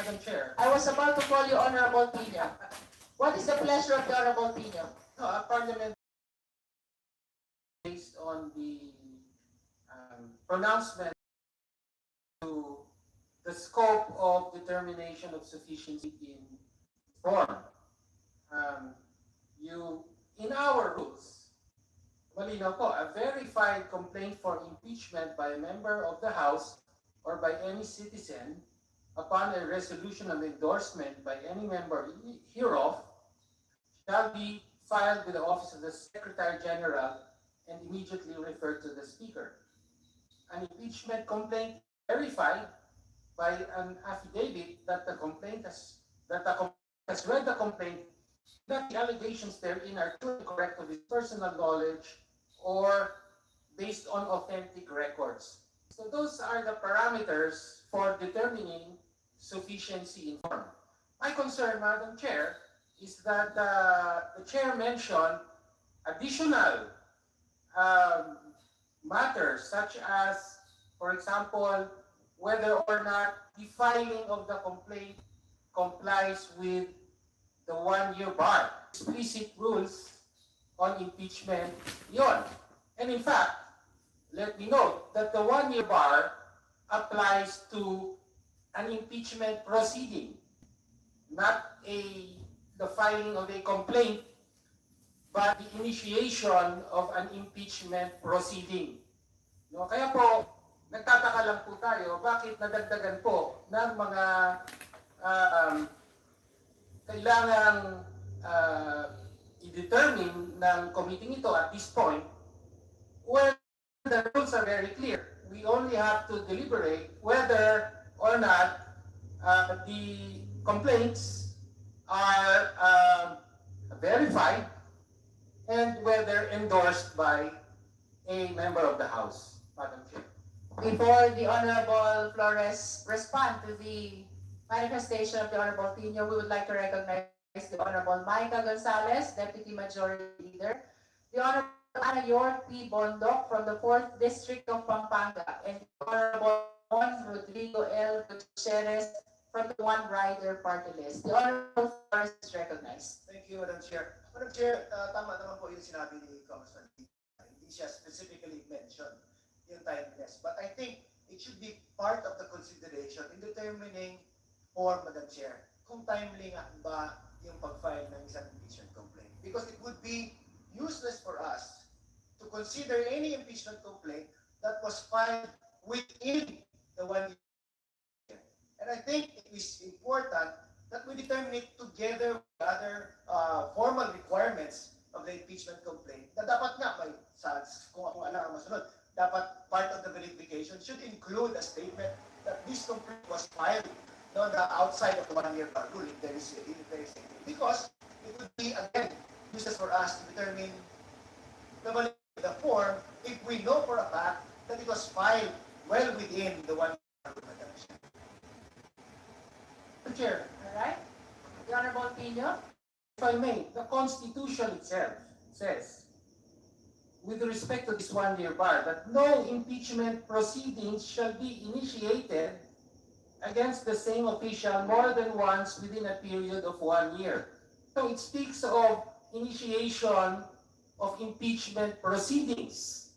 Madam Chair. I was about to call you Honorable Pino. What is the pleasure of the Honorable Pino? No, Parliament, based on the pronouncement to the scope of determination of sufficiency in form. In our rules, malinaw po, a verified complaint for impeachment by a member of the House or by any citizen upon a resolution of endorsement by any member hereof shall be filed with the office of the Secretary General and immediately referred to the Speaker. An impeachment complaint verified by an affidavit that the complaint has read the complaint, that the allegations therein are true and correct of his personal knowledge or based on authentic records. So those are the parameters for determining sufficiency in form. My concern, Madam Chair, is that the Chair mentioned additional matters such as, for example, whether or not the filing of the complaint complies with the one-year bar. Explicit rules on impeachment yon. And in fact, let me note that the one-year bar applies to an impeachment proceeding, not the filing of a complaint, but the initiation of an impeachment proceeding. No, kaya po, nagtataka lang po tayo, bakit nadagdagan po ng mga kailangang i-determine ng committee ito at this point, when the rules are very clear. We only have to deliberate whether or not the complaints are verified and whether endorsed by a member of the House, Madam Chair. Before the Honorable Flores respond to the manifestation of the Honorable Pino, we would like to recognize the Honorable Micah Gonzalez, Deputy Majority Leader, the Honorable Ana York P. Bondoc from the 4th District of Pampanga, and the Honorable Rodrigo L. Gutierrez from the One Rider Party List. The Honorable Flores is recognized. Thank you, Madam Chair. Madam Chair, tama naman po yung sinabi ni Congressman. Hindi siya specifically mentioned yung timeliness. But I think it should be part of the consideration in determining for Madam Chair kung timely nga ba yung pag-file ng isang impeachment complaint. Because it would be useless for us to consider any impeachment complaint that was filed within the 1 year. And I think it is important that we determine it together with other formal requirements of the impeachment complaint na dapat nga may, kung ako alam ang masunod, dapat part of the verification should include a statement that this complaint was filed outside of the 1 year bar rule if there is because it would be, again, useless for us to determine the validity of the form if we know for a fact that it was filed well within the 1 year rule. Chair, All right? The Honorable Pino. if I may, the Constitution itself says, with respect to this 1 year bar, that no impeachment proceedings shall be initiated against the same official more than once within a period of 1 year. So it speaks of initiation of impeachment proceedings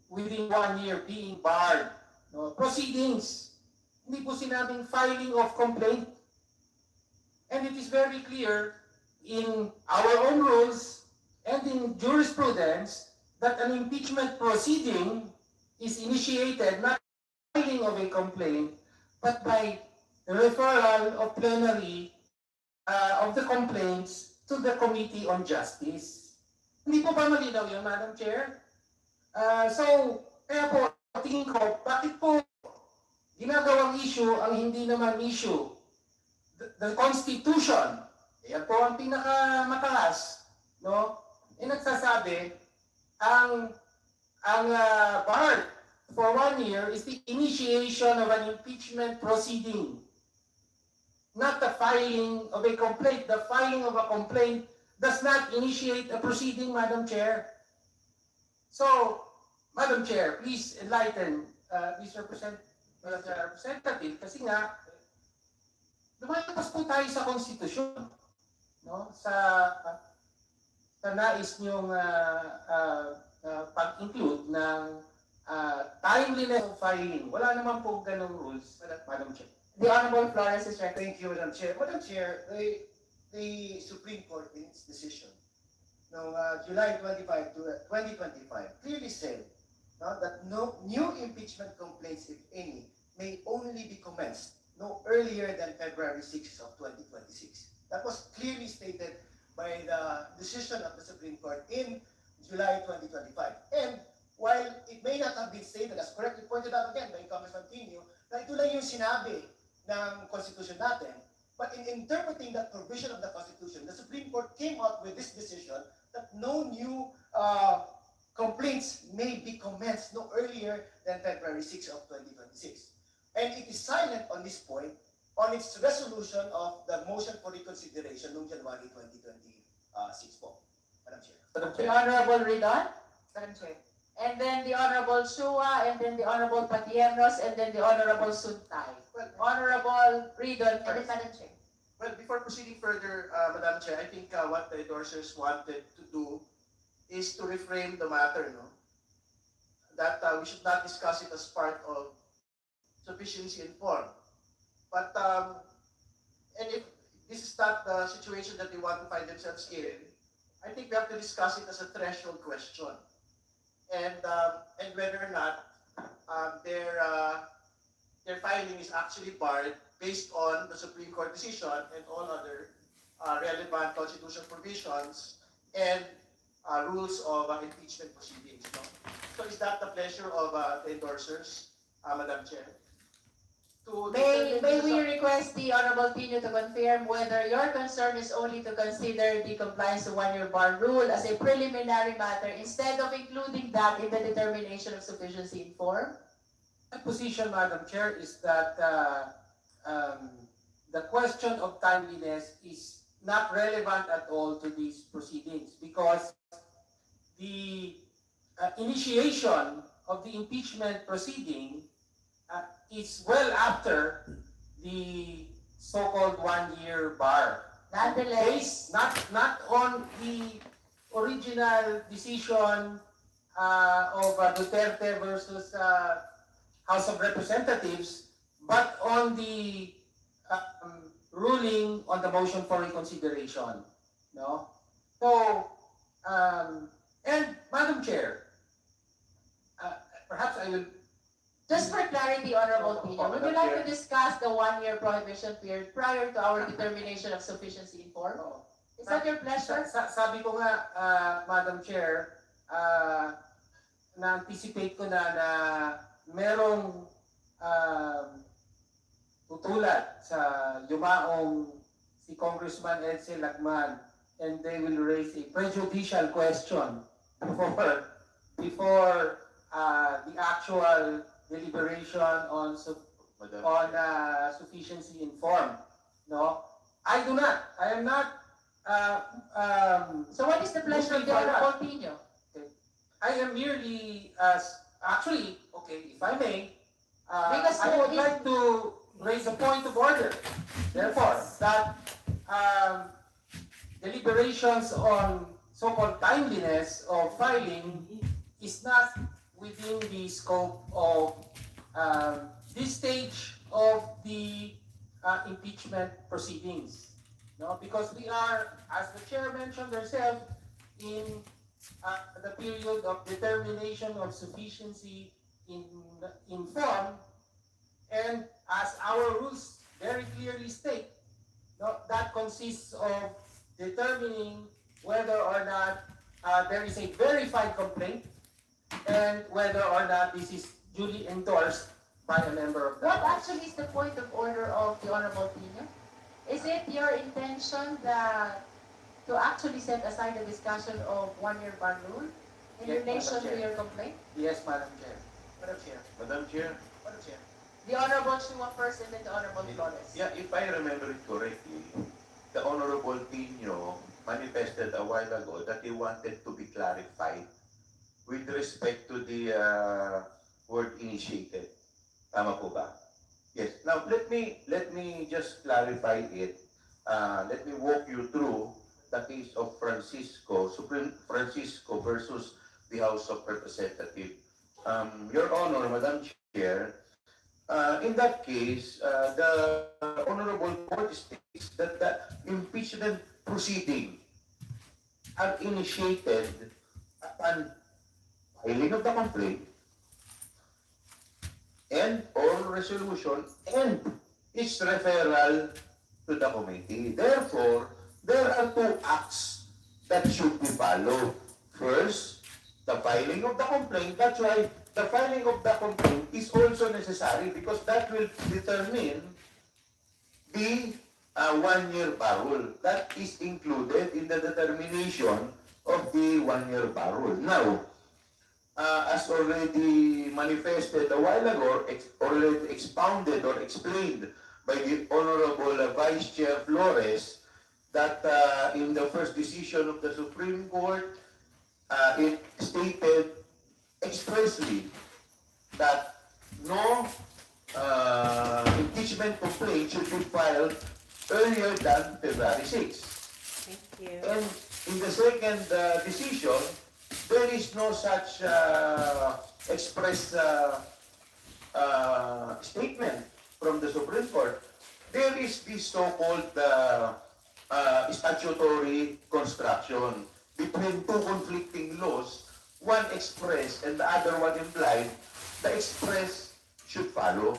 within 1 year being barred. No, proceedings. Hindi po sinabing filing of complaint. And it is very clear in our own rules and in jurisprudence that an impeachment proceeding is initiated not filing of a complaint, but by the referral of plenary of the complaints to the Committee on Justice. Hindi po ba malinaw yun, Madam Chair? So, kaya po, tingin ko, bakit po ginagawang issue ang hindi naman issue? The Constitution, yan po ang pinakamataas, no? E nagsasabi, ang bar for 1 year is the initiation of an impeachment proceeding, not the filing of a complaint. The filing of a complaint does not initiate a proceeding, Madam Chair. So, Madam Chair, please enlighten this representative, kasi nga, lumalabas po tayo sa konstitusyon, no? Sa nais niyong pag-include ng timeliness of filing. Wala naman po ganong rules, Madam Chair. The Honorable Flores is recognized. Thank you, Madam Chair. Madam Chair, the Supreme Court in its decision no July 25 to 2025 clearly said that no new impeachment complaints, if any, may only be commenced no earlier than February 6 of 2026. That was clearly stated by the decision of the Supreme Court in July 2025. And while it may not have been stated, as correctly pointed out again by Congressman Pino, na ito lang yung sinabi ng Constitution natin, but in interpreting that provision of the Constitution, the Supreme Court came out with this decision that no new complaints may be commenced no earlier than February 6 of 2026. And it is silent on this point on its resolution of the motion for reconsideration noong January 2026 po. Madam Chair. Madam The Chair. Honorable Ridon. Madam Chair. And then the Honorable Shua, and then the Honorable Patiernos, and then the Honorable Suntay. Honorable Ridon, and then Madam Chair. Well, before proceeding further, Madam Chair, I think what the endorsers wanted to do is to reframe the matter, no? That we should not discuss it as part of sufficiency in form. But, and if this is not the situation that they want to find themselves in, I think we have to discuss it as a threshold question. And whether or not their filing is actually barred based on the Supreme Court decision and all other relevant constitutional provisions and rules of impeachment proceedings. No? So is that the pleasure of the endorsers, Madam Chair? May we request the Honorable Pino to confirm whether your concern is only to consider the compliance to one-year bar rule as a preliminary matter instead of including that in the determination of sufficiency in form? My position, Madam Chair, is that the question of timeliness is not relevant at all to these proceedings because the initiation of the impeachment proceeding is well after the so-called one-year bar. Nonetheless, Not on the original decision of Duterte versus House of Representatives, but on the ruling on the motion for reconsideration. No? So, and Madam Chair, perhaps I will. just for clarity, Honorable Pino, would you like to discuss the one-year prohibition period prior to our determination of sufficiency in form? Is that your pleasure? Sabi ko nga, Madam Chair, na-anticipate ko na merong tutulad sa yumaong si Congressman Edsel Lacman, and they will raise a prejudicial question before the actual deliberation on sufficiency in form. No, I do not. I am not. So what is the pleasure of the Honorable Pino? I am merely actually, okay, if I may, Because I would like to raise a point of order. Therefore, that deliberations on so-called timeliness of filing is not within the scope of this stage of the impeachment proceedings. No, because we are, as the chair mentioned herself, in the period of determination of sufficiency in form, and as our rules very clearly state, no, that consists of determining whether or not there is a verified complaint and whether or not this is duly endorsed by a member of the What House. actually is the point of order of the Honorable Pino? Is it your intention that to actually set aside the discussion of one-year bar rule in Yes, relation Madam to Chair. your complaint? Yes, Madam Chair. Madam Chair. Madam Chair, Madam Chair. The Honorable Shua first and then the Honorable Flores. yeah, if I remember it correctly, the Honorable Pino manifested a while ago that he wanted to be clarified with respect to the word initiated. Tama po ba? Yes. Now let me just clarify it. Let me walk you through the case of Francisco, Supreme Francisco versus the House of Representatives. Your Honor, Madam Chair, in that case, the Honorable Court states that the impeachment proceeding are initiated upon filing of the complaint and or resolution and its referral to the committee. Therefore, there are two acts that should be followed. First, the filing of the complaint. That's why the filing of the complaint is also necessary because that will determine the 1-year parole. That is included in the determination of the 1-year parole. Now, as already manifested a while ago, already expounded or explained by the Honorable Vice Chair Flores, that in the first decision of the Supreme Court, it stated expressly that no impeachment complaint should be filed earlier than February 6. Thank you. And in the second decision, there is no such express statement from the Supreme Court. There is this so-called statutory construction between two conflicting laws, one express and the other one implied. The express should follow.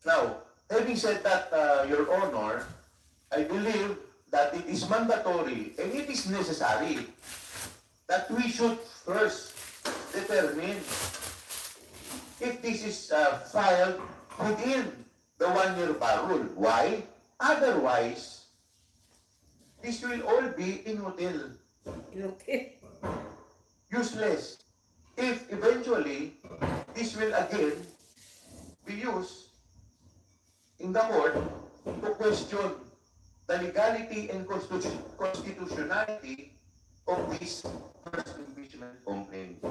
Now, having said that, Your Honor, I believe that it is mandatory and it is necessary that we should first determine if this is filed within the 1-year parole. Why? Otherwise, this will all be inutile, useless. If eventually this will again be used in the court to question the legality and constitutionality of this first impeachment complaint.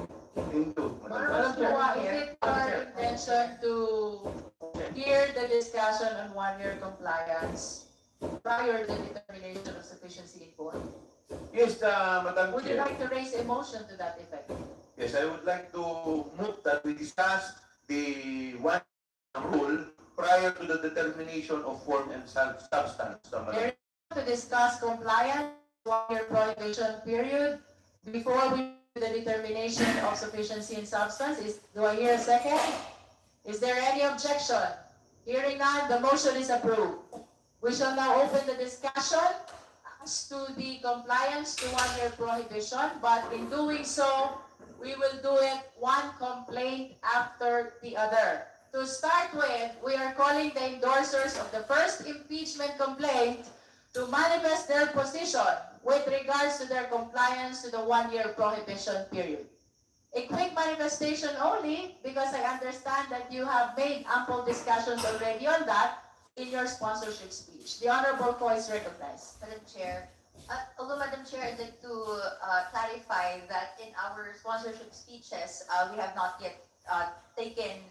Into Madam Chair. Is it our intention to hear the discussion on 1-year compliance prior to the determination of sufficiency in court? Yes, Madam Would you Chair. like to raise a motion to that effect? Yes, I would like to move that we discuss the one rule prior to the determination of form and substance. There is to discuss compliance, 1-year prohibition period before we do the determination of sufficiency in substance. Do I hear a second? Is there any objection? Hearing none, the motion is approved. We shall now open the discussion as to the compliance to 1-year prohibition, but in doing so, we will do it one complaint after the other. To start with, we are calling the endorsers of the first impeachment complaint to manifest their position with regards to their compliance to the 1-year prohibition period. A quick manifestation only, because I understand that you have made ample discussions already on that in your sponsorship speech. The Honorable Ko is recognized. Madam Chair. Although, Madam Chair, I'd like to clarify that in our sponsorship speeches, we have not yet taken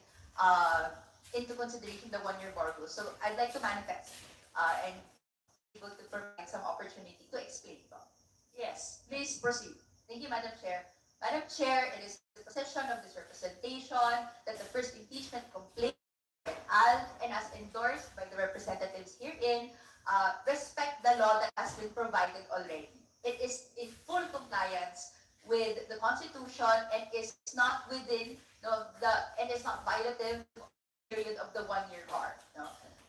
into consideration the 1-year bar rule. So I'd like to manifest and be able to provide some opportunity to explain it. Yes, please proceed. Thank you, Madam Chair. Madam Chair, it is the position of this representation that the first impeachment complaint and as endorsed by the representatives herein, respect the law that has been provided already. It is in full compliance with the Constitution and is not within and is not violative period of the 1-year bar.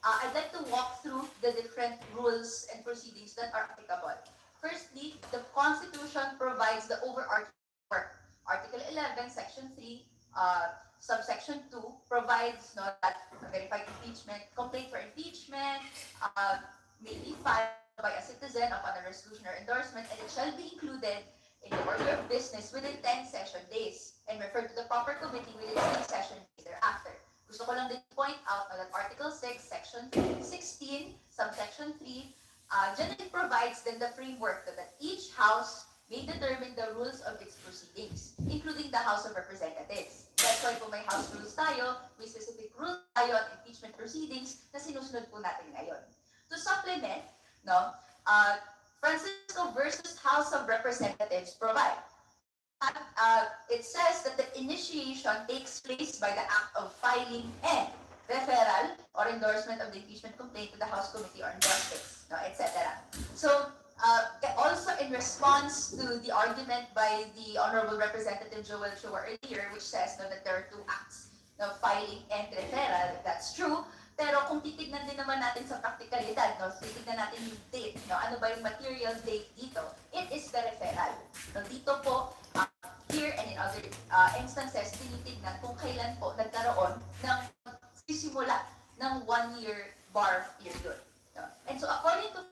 I'd like to walk through the different rules and proceedings that are applicable. Firstly, the Constitution provides the overarching work. Article 11, Section 3, subsection 2 provides that a verified impeachment, complaint for impeachment may be filed by a citizen upon a resolution or endorsement, and it shall be included in the order of business within 10 session days and referred to the proper committee within 3 session days thereafter. Gusto ko lang din point out that Article 6, Section 16, subsection 3, generally provides then the framework that each house may determine the rules of its proceedings, including the House of Representatives. That's why po may House rules tayo, may specific rules tayo at impeachment proceedings na sinusunod po natin ngayon. To supplement, no, Francisco versus House of Representatives provide. It says that the initiation takes place by the act of filing and referral or endorsement of the impeachment complaint to the House Committee on Justice, no, etc. So, also in response to the argument by the Honorable Representative Joel Chua earlier, which says no, that there are two acts, no, filing and referral, that's true. Pero kung titignan din naman natin sa praktikalidad, no, titignan natin yung date, no, ano ba yung material date dito, it is the referral. No, dito po, here and in other instances, tinitignan kung kailan po nagkaroon ng sisimula ng 1-year bar period. No? And so according to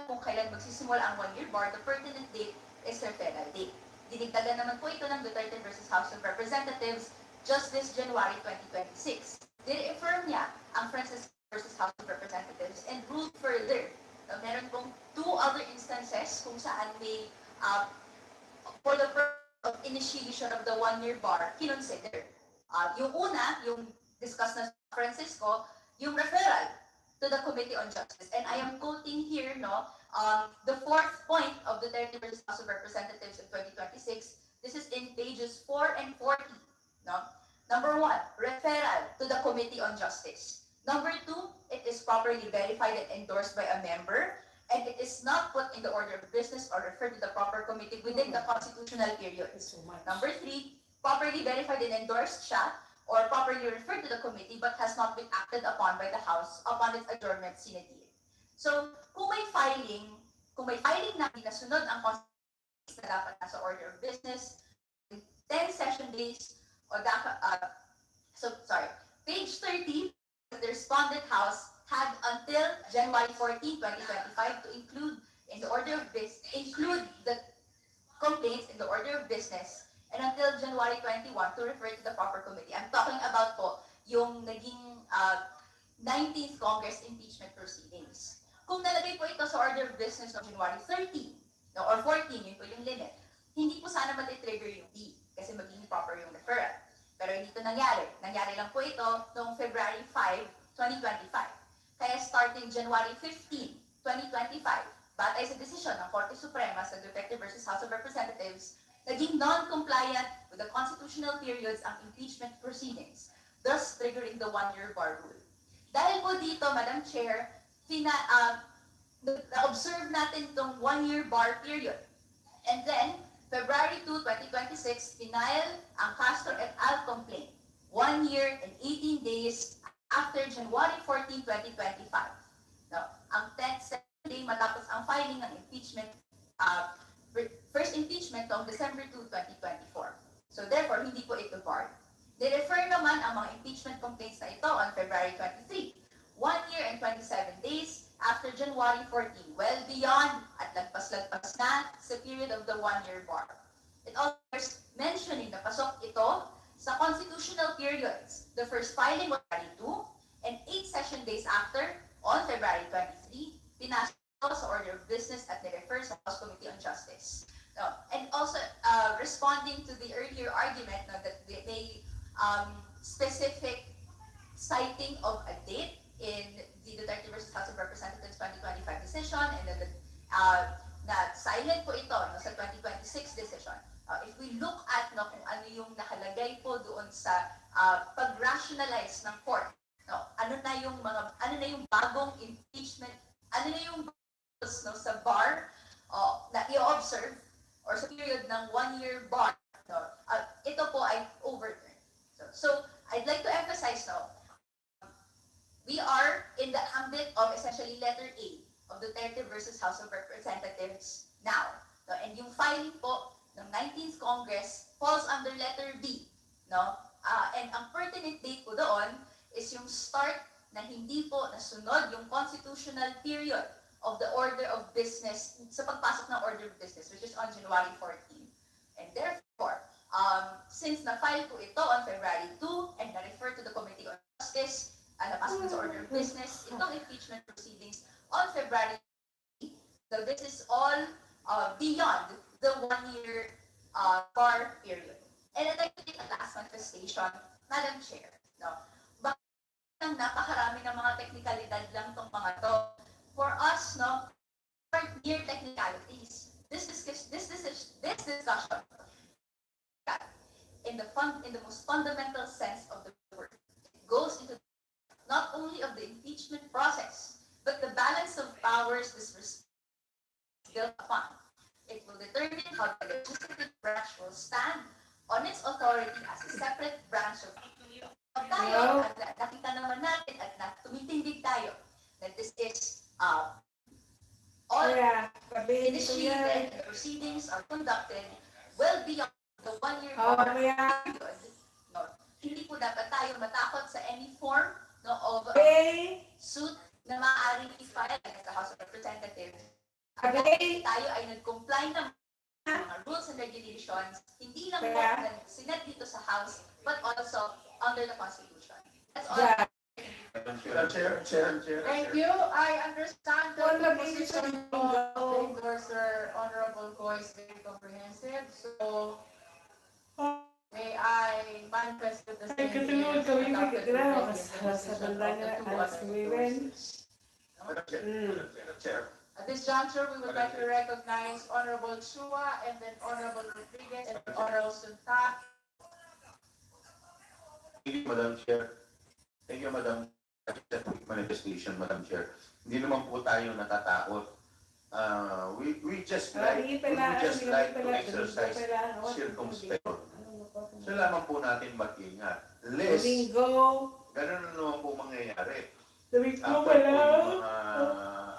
kung kailan magsisimula ang 1-year bar, the pertinent date is referral date. Dinigdagan naman po ito ng Duterte versus House of Representatives just this January 2026. Din-affirm niya ang Francisco versus House of Representatives and ruled further. No, meron pong 2 other instances kung saan may for the purpose of initiation of the 1-year bar, kinonsider. Yung una, yung discussed na Francisco, yung referral to the Committee on Justice. And I am quoting here, no, the 4th point of the Duterte versus House of Representatives in 2026. This is in pages 4 and 40. No? Number 1, referral to the Committee on Justice. Number 2, it is properly verified and endorsed by a member, and it is not put in the order of business or referred to the proper committee within the constitutional period. Number 3, properly verified and endorsed siya or properly referred to the committee but has not been acted upon by the House upon its adjournment sine die. So, kung may filing na hindi nasunod ang constitution na dapat nasa order of business, 10 session days, o page 30, the respondent House had until January 14, 2025 to include in the order of business, include the complaints in the order of business, and until January 21 to refer to the proper committee. I'm talking about po yung naging 19th Congress impeachment proceedings. Kung nalagay po ito sa order of business ng January 13, no, or 14, yun po yung limit, hindi po sana matitrigger yung D kasi magiging proper yung referral. Pero hindi ito nangyari. Nangyari lang po ito noong February 5, 2025. Kaya starting January 15, 2025, batay sa desisyon ng Korte Suprema sa Duterte versus House of Representatives, naging non-compliant with the constitutional periods ang impeachment proceedings, thus triggering the 1-year bar rule. Dahil po dito, Madam Chair, na-observe natin itong 1-year bar period. And then, February 2, 2026, final ang Castro et al. Complaint. 1 year and 18 days after January 14, 2025. Now, ang 10th day matapos ang filing ng impeachment, first impeachment noong December 2, 2024. So therefore, hindi po ito barred. They-refer naman ang mga impeachment complaints na ito on February 23, 1 year and 27 days after January 14, well beyond at lagpas-lagpas na sa period of the 1-year bar. It also bears mentioning na pasok ito sa constitutional periods. The first filing was February 2, and 8 session days after, on February 23, pinasok sa order of business at nirefer sa House Committee on Justice. No, and also, responding to the earlier argument that may specific citing of a date in the Duterte versus House of Representatives 2025 decision, and that na silent po ito no, sa 2026 decision. If we look at no, kung ano yung nakalagay po doon sa pag-rationalize ng court, no, ano na yung bagong impeachment, ano na yung no, sa bar na i-observe or sa period ng 1-year bar, no, ito po ay overturned. So I'd like to emphasize now, we are in the ambit of essentially letter A of Duterte versus House of Representatives now. No, and yung filing po ng 19th Congress falls under letter B. No? And ang pertinent date po doon is yung start na hindi po nasunod yung constitutional period of the order of business sa pagpasok ng order of business, which is on January 14. And therefore, since na-file po ito on February 2 and na-refer to the Committee on Justice, napasok sa order of business, itong impeachment proceedings on February 3. So this is all beyond the 1 year bar period. And I'd like to take a last manifestation, Madam Chair. No? Bakit ang napakarami ng mga teknikalidad lang tong mga to? For us, no, are mere technicalities. This discussion, in the most fundamental sense of the word, it goes into not only of the impeachment process, but the balance of powers this is built upon. It will determine how the legislative branch will stand on its authority as a separate branch of tayo, at nakita naman natin at tumitindig tayo that this is all initiated and the proceedings are conducted well beyond the 1 year period. No, hindi po dapat tayo matakot sa any form no, of suit na maaaring i-file against the House of Representatives. At tayo ay nag-comply ng mga rules and regulations, hindi lang po ng Senate dito sa House, but also under the Constitution. That's all. Madam Chair. Thank you. I understand that the position of the endorser, Honorable Go, is very comprehensive. So, may I manifest with the same views adopted Madam Chair. At this juncture, we would like to recognize Honorable Chua and then Honorable Rodriguez and Honorable Sunta. Thank you, Madam Chair. Thank you, Madam Manifestation, Madam Chair. Hindi naman po tayo natatakot. We just like to exercise circumspection. So lamang po natin mag-ingat. Lest, ganun na naman po mangyayari.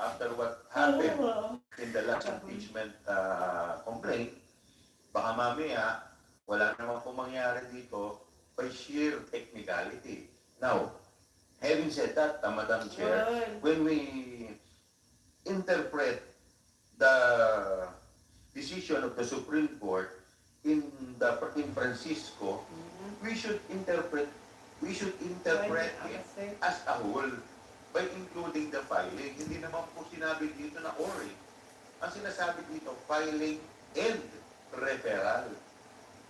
After what happened in the last impeachment complaint, baka mamaya, wala naman po mangyari dito by sheer technicality. Now, having said that, Madam Chair, when we interpret the decision of the Supreme Court in Francisco, we should interpret it as a whole by including the filing. Hindi naman po sinabi dito na or. Ang sinasabi dito, filing and referral.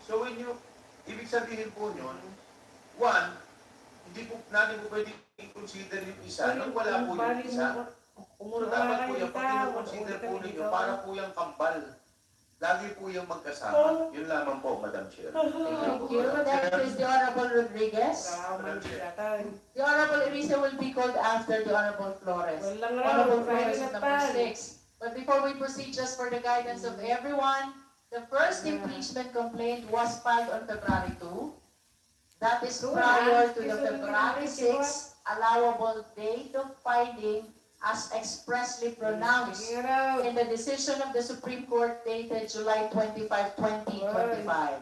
So when you, ibig sabihin po nyon, one, hindi po natin po pwede i-consider yung isa nang wala po yung isa. So dapat po yung pag i-consider po ninyo, para po yung kambal. Lagi po yung magkasama. Yun lamang po, Madam Chair. Thank you. Next is the Honorable Rodriguez. The Honorable Elisa will be called after the Honorable Flores. Honorable Flores is number 6. But before we proceed, just for the guidance of everyone, the first impeachment complaint was filed on February 2. That is prior to the February 6 allowable date of filing as expressly pronounced in the decision of the Supreme Court dated July 25, 2025.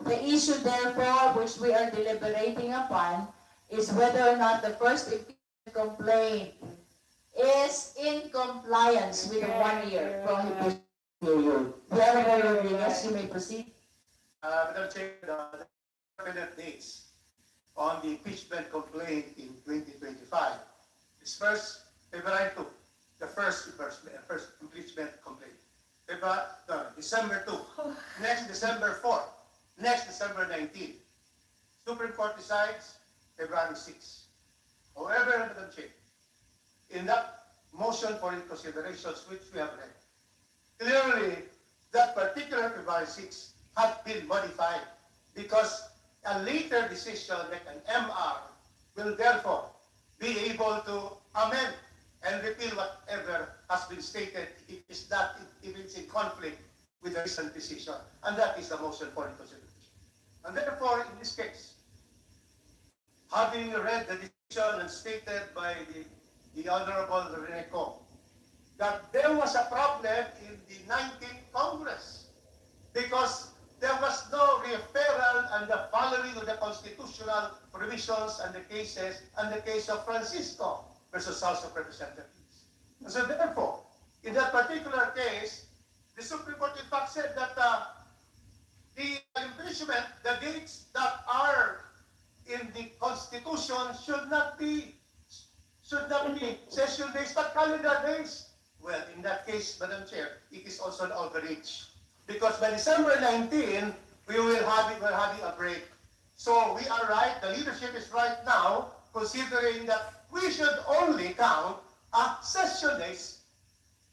The issue therefore which we are deliberating upon is whether or not the first impeachment complaint is in compliance with the 1 year prohibition period. The Honorable Rodriguez, you may proceed. Madam Chair, the definite dates on the impeachment complaint in 2025 is first February 2, the first impeachment complaint. December 2, next December 4, next December 19. Supreme Court decides February 6. However, Madam Chair, in that motion for reconsiderations which we have read, clearly that particular February 6 had been modified because a later decision like an MR will therefore be able to amend and repeal whatever has been stated if it's in conflict with the recent decision. And that is the motion for reconsideration. And therefore, in this case, having read the decision and stated by the Honorable Reneco, that there was a problem in the 19th Congress because there was no referral and the following of the constitutional provisions and the cases and the case of Francisco versus House of Representatives. And so therefore, in that particular case, the Supreme Court in fact said that the impeachment, the dates that are in the Constitution should not be session days but calendar days. Well, in that case, Madam Chair, it is also an overreach. Because by December 19, we will having a break. So we are right, the leadership is right now, considering that we should only count session days.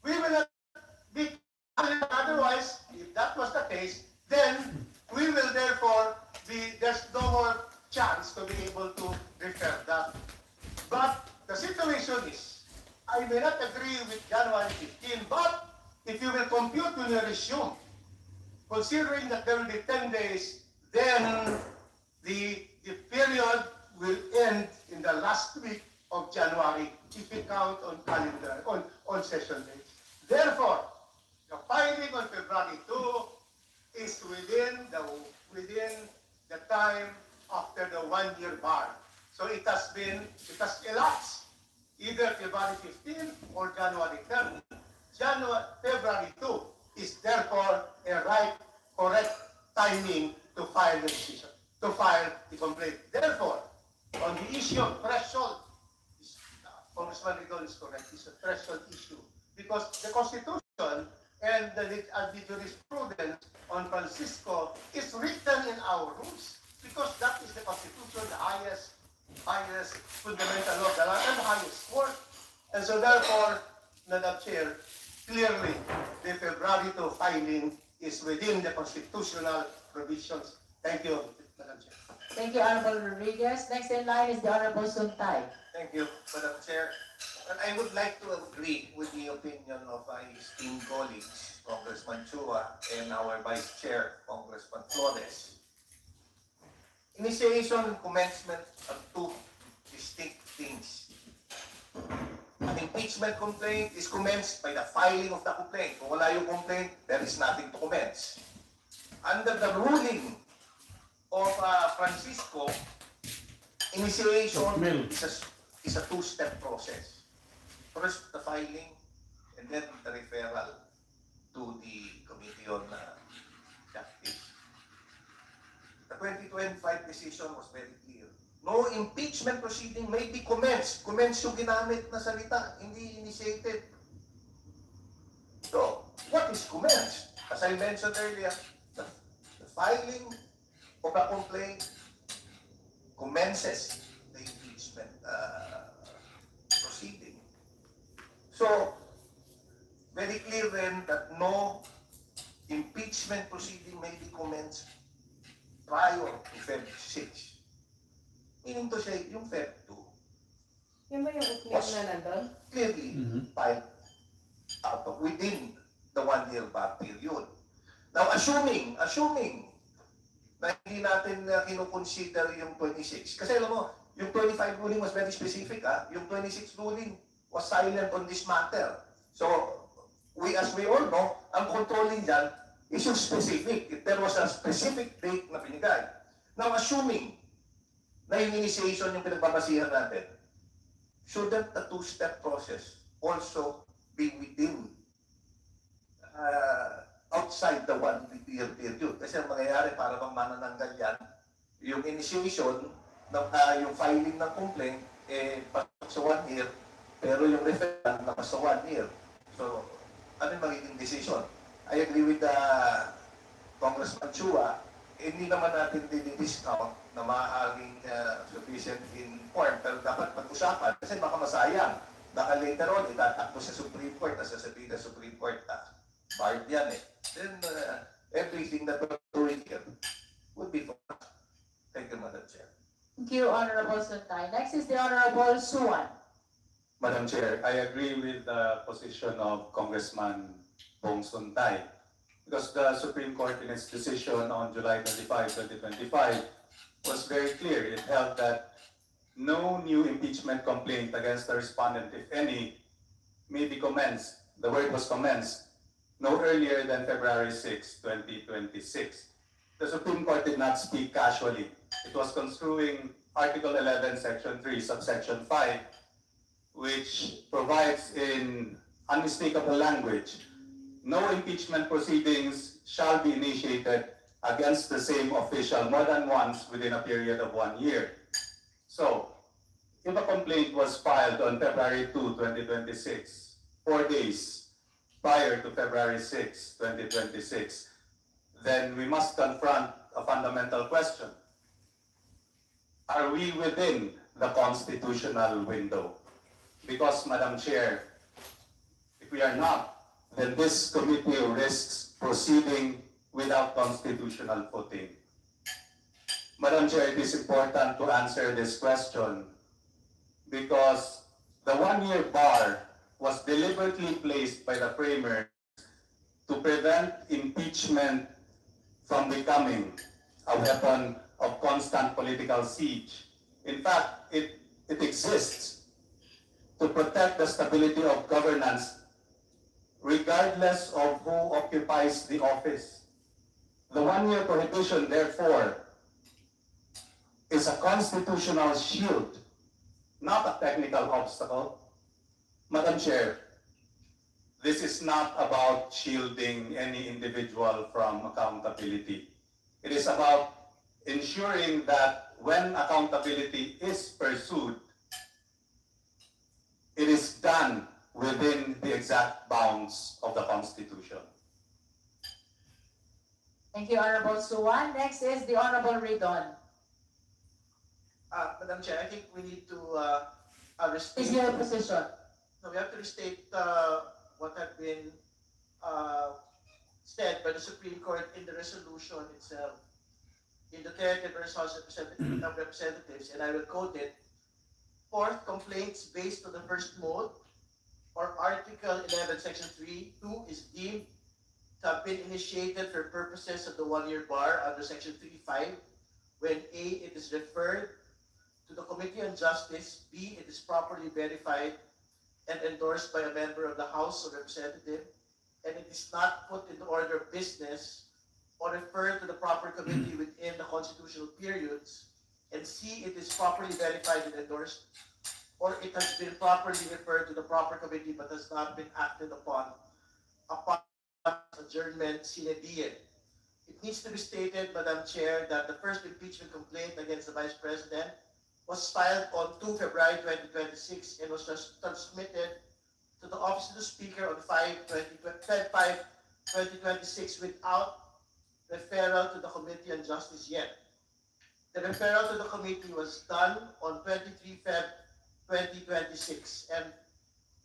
We will not be, otherwise, if that was the case, then we will therefore there's no more chance to be able to refer that. But the situation is, I may not agree with January 15, but if you will compute when you resume, considering that there will be 10 days, then the period will end in the last week of January if you count on calendar, on session days. Therefore, the filing on February 2 is within the time after the 1-year bar. So it has elapsed either February 15 or January 30. February 2 is therefore a correct timing to file the decision, to file the complaint. Therefore, on the issue of threshold, Congressman Rigol is correct, it's a threshold issue. Because the Constitution and the jurisprudence on Francisco is written in our rules. Because that is the Constitution, the highest fundamental law, the highest court. And so therefore, Madam Chair, clearly the February 2 filing is within the constitutional provisions. Thank you, Madam Chair. Thank you, Honorable Rodriguez. Next in line is the Honorable Suntay. Thank you, Madam Chair. And I would like to agree with the opinion of my esteemed colleagues, Congressman Chua and our Vice Chair, Congressman Flores. Initiation and commencement are two distinct things. An impeachment complaint is commenced by the filing of the complaint. Kung wala yung complaint, there is nothing to commence. Under the ruling of Francisco, initiation is a two-step process. First, the filing, and then the referral to the Committee on Justice. The 2025 decision was very clear. No impeachment proceeding may be commenced. Commenced yung ginamit na salita, hindi initiated. So, what is commenced? As I mentioned earlier, the filing of a complaint commences the impeachment proceeding. So, very clear then that no impeachment proceeding may be commenced prior to Feb 6. Meaning to say, yung Feb 2 Yan ba yung ugnay na nandun? clearly filed within the 1-year bar period. Now, assuming na hindi natin kinukonsider yung 26. Kasi alam mo, yung 25 ruling was very specific. Yung 26 ruling was silent on this matter. So, as we all know, ang controlling dyan is yung specific. If there was a specific date na binigay. Now, assuming na yung initiation yung pinagbabasihan natin, shouldn't the two-step process also be within outside the 1-year period? Kasi ang mangyayari para bang manananggal yan, yung initiation, yung filing ng complaint, pasok sa 1 year, pero yung referral na sa 1 year. So, ano yung magiging decision? I agree with Congressman Chua, hindi naman natin dinidiscount na maaaring sufficient informed, pero dapat pag-usapan kasi baka masayang. Baka later on, itatakbo sa Supreme Court, as sasabihin na Supreme Court, barred yan eh. Then, everything that we're doing here would be for us. Thank you, Madam Chair. Thank you, Honorable Suntay. Next is the Honorable Suwan. Madam Chair, I agree with the position of Congressman Bong Suntay because the Supreme Court in its decision on July 25, 2025 was very clear. It held that no new impeachment complaint against the respondent, if any, may be commenced. The word was commenced no earlier than February 6, 2026. The Supreme Court did not speak casually. It was construing Article 11, Section 3, subsection 5, which provides in unmistakable language, no impeachment proceedings shall be initiated against the same official more than once within a period of 1 year. So, if a complaint was filed on February 2, 2026, 4 days prior to February 6, 2026, then we must confront a fundamental question. Are we within the constitutional window? Because, Madam Chair, if we are not, then this committee risks proceeding without constitutional footing. Madam Chair, it is important to answer this question because the one-year bar was deliberately placed by the framers to prevent impeachment from becoming a weapon of constant political siege. In fact, it exists to protect the stability of governance regardless of who occupies the office. The one-year prohibition, therefore, is a constitutional shield, not a technical obstacle. Madam Chair, this is not about shielding any individual from accountability. It is about ensuring that when accountability is pursued, it is done within the exact bounds of the Constitution. Thank you, Honorable Suwan. Next is the Honorable Ridon. Madam Chair, I think we need to Is restate. your position? No, we have to restate what had been said by the Supreme Court in the resolution itself. In the Territory House of Representatives, and I will quote it, fourth, complaints based on the first mode or Article 11, Section 3(2) is deemed to have been initiated for purposes of the one-year bar under Section 3(5), when A, it is referred to the Committee on Justice, B, it is properly verified and endorsed by a member of the House of Representatives, and it is not put into order of business or referred to the proper committee within the constitutional periods, and C, it is properly verified and endorsed, or it has been properly referred to the proper committee but has not been acted upon adjournment sine die. It needs to be stated, Madam Chair, that the first impeachment complaint against the Vice President was filed on 2 February 2026 and was transmitted to the Office of the Speaker on 5/2026 without referral to the Committee on Justice yet. The referral to the committee was done on 23 Feb 2026, and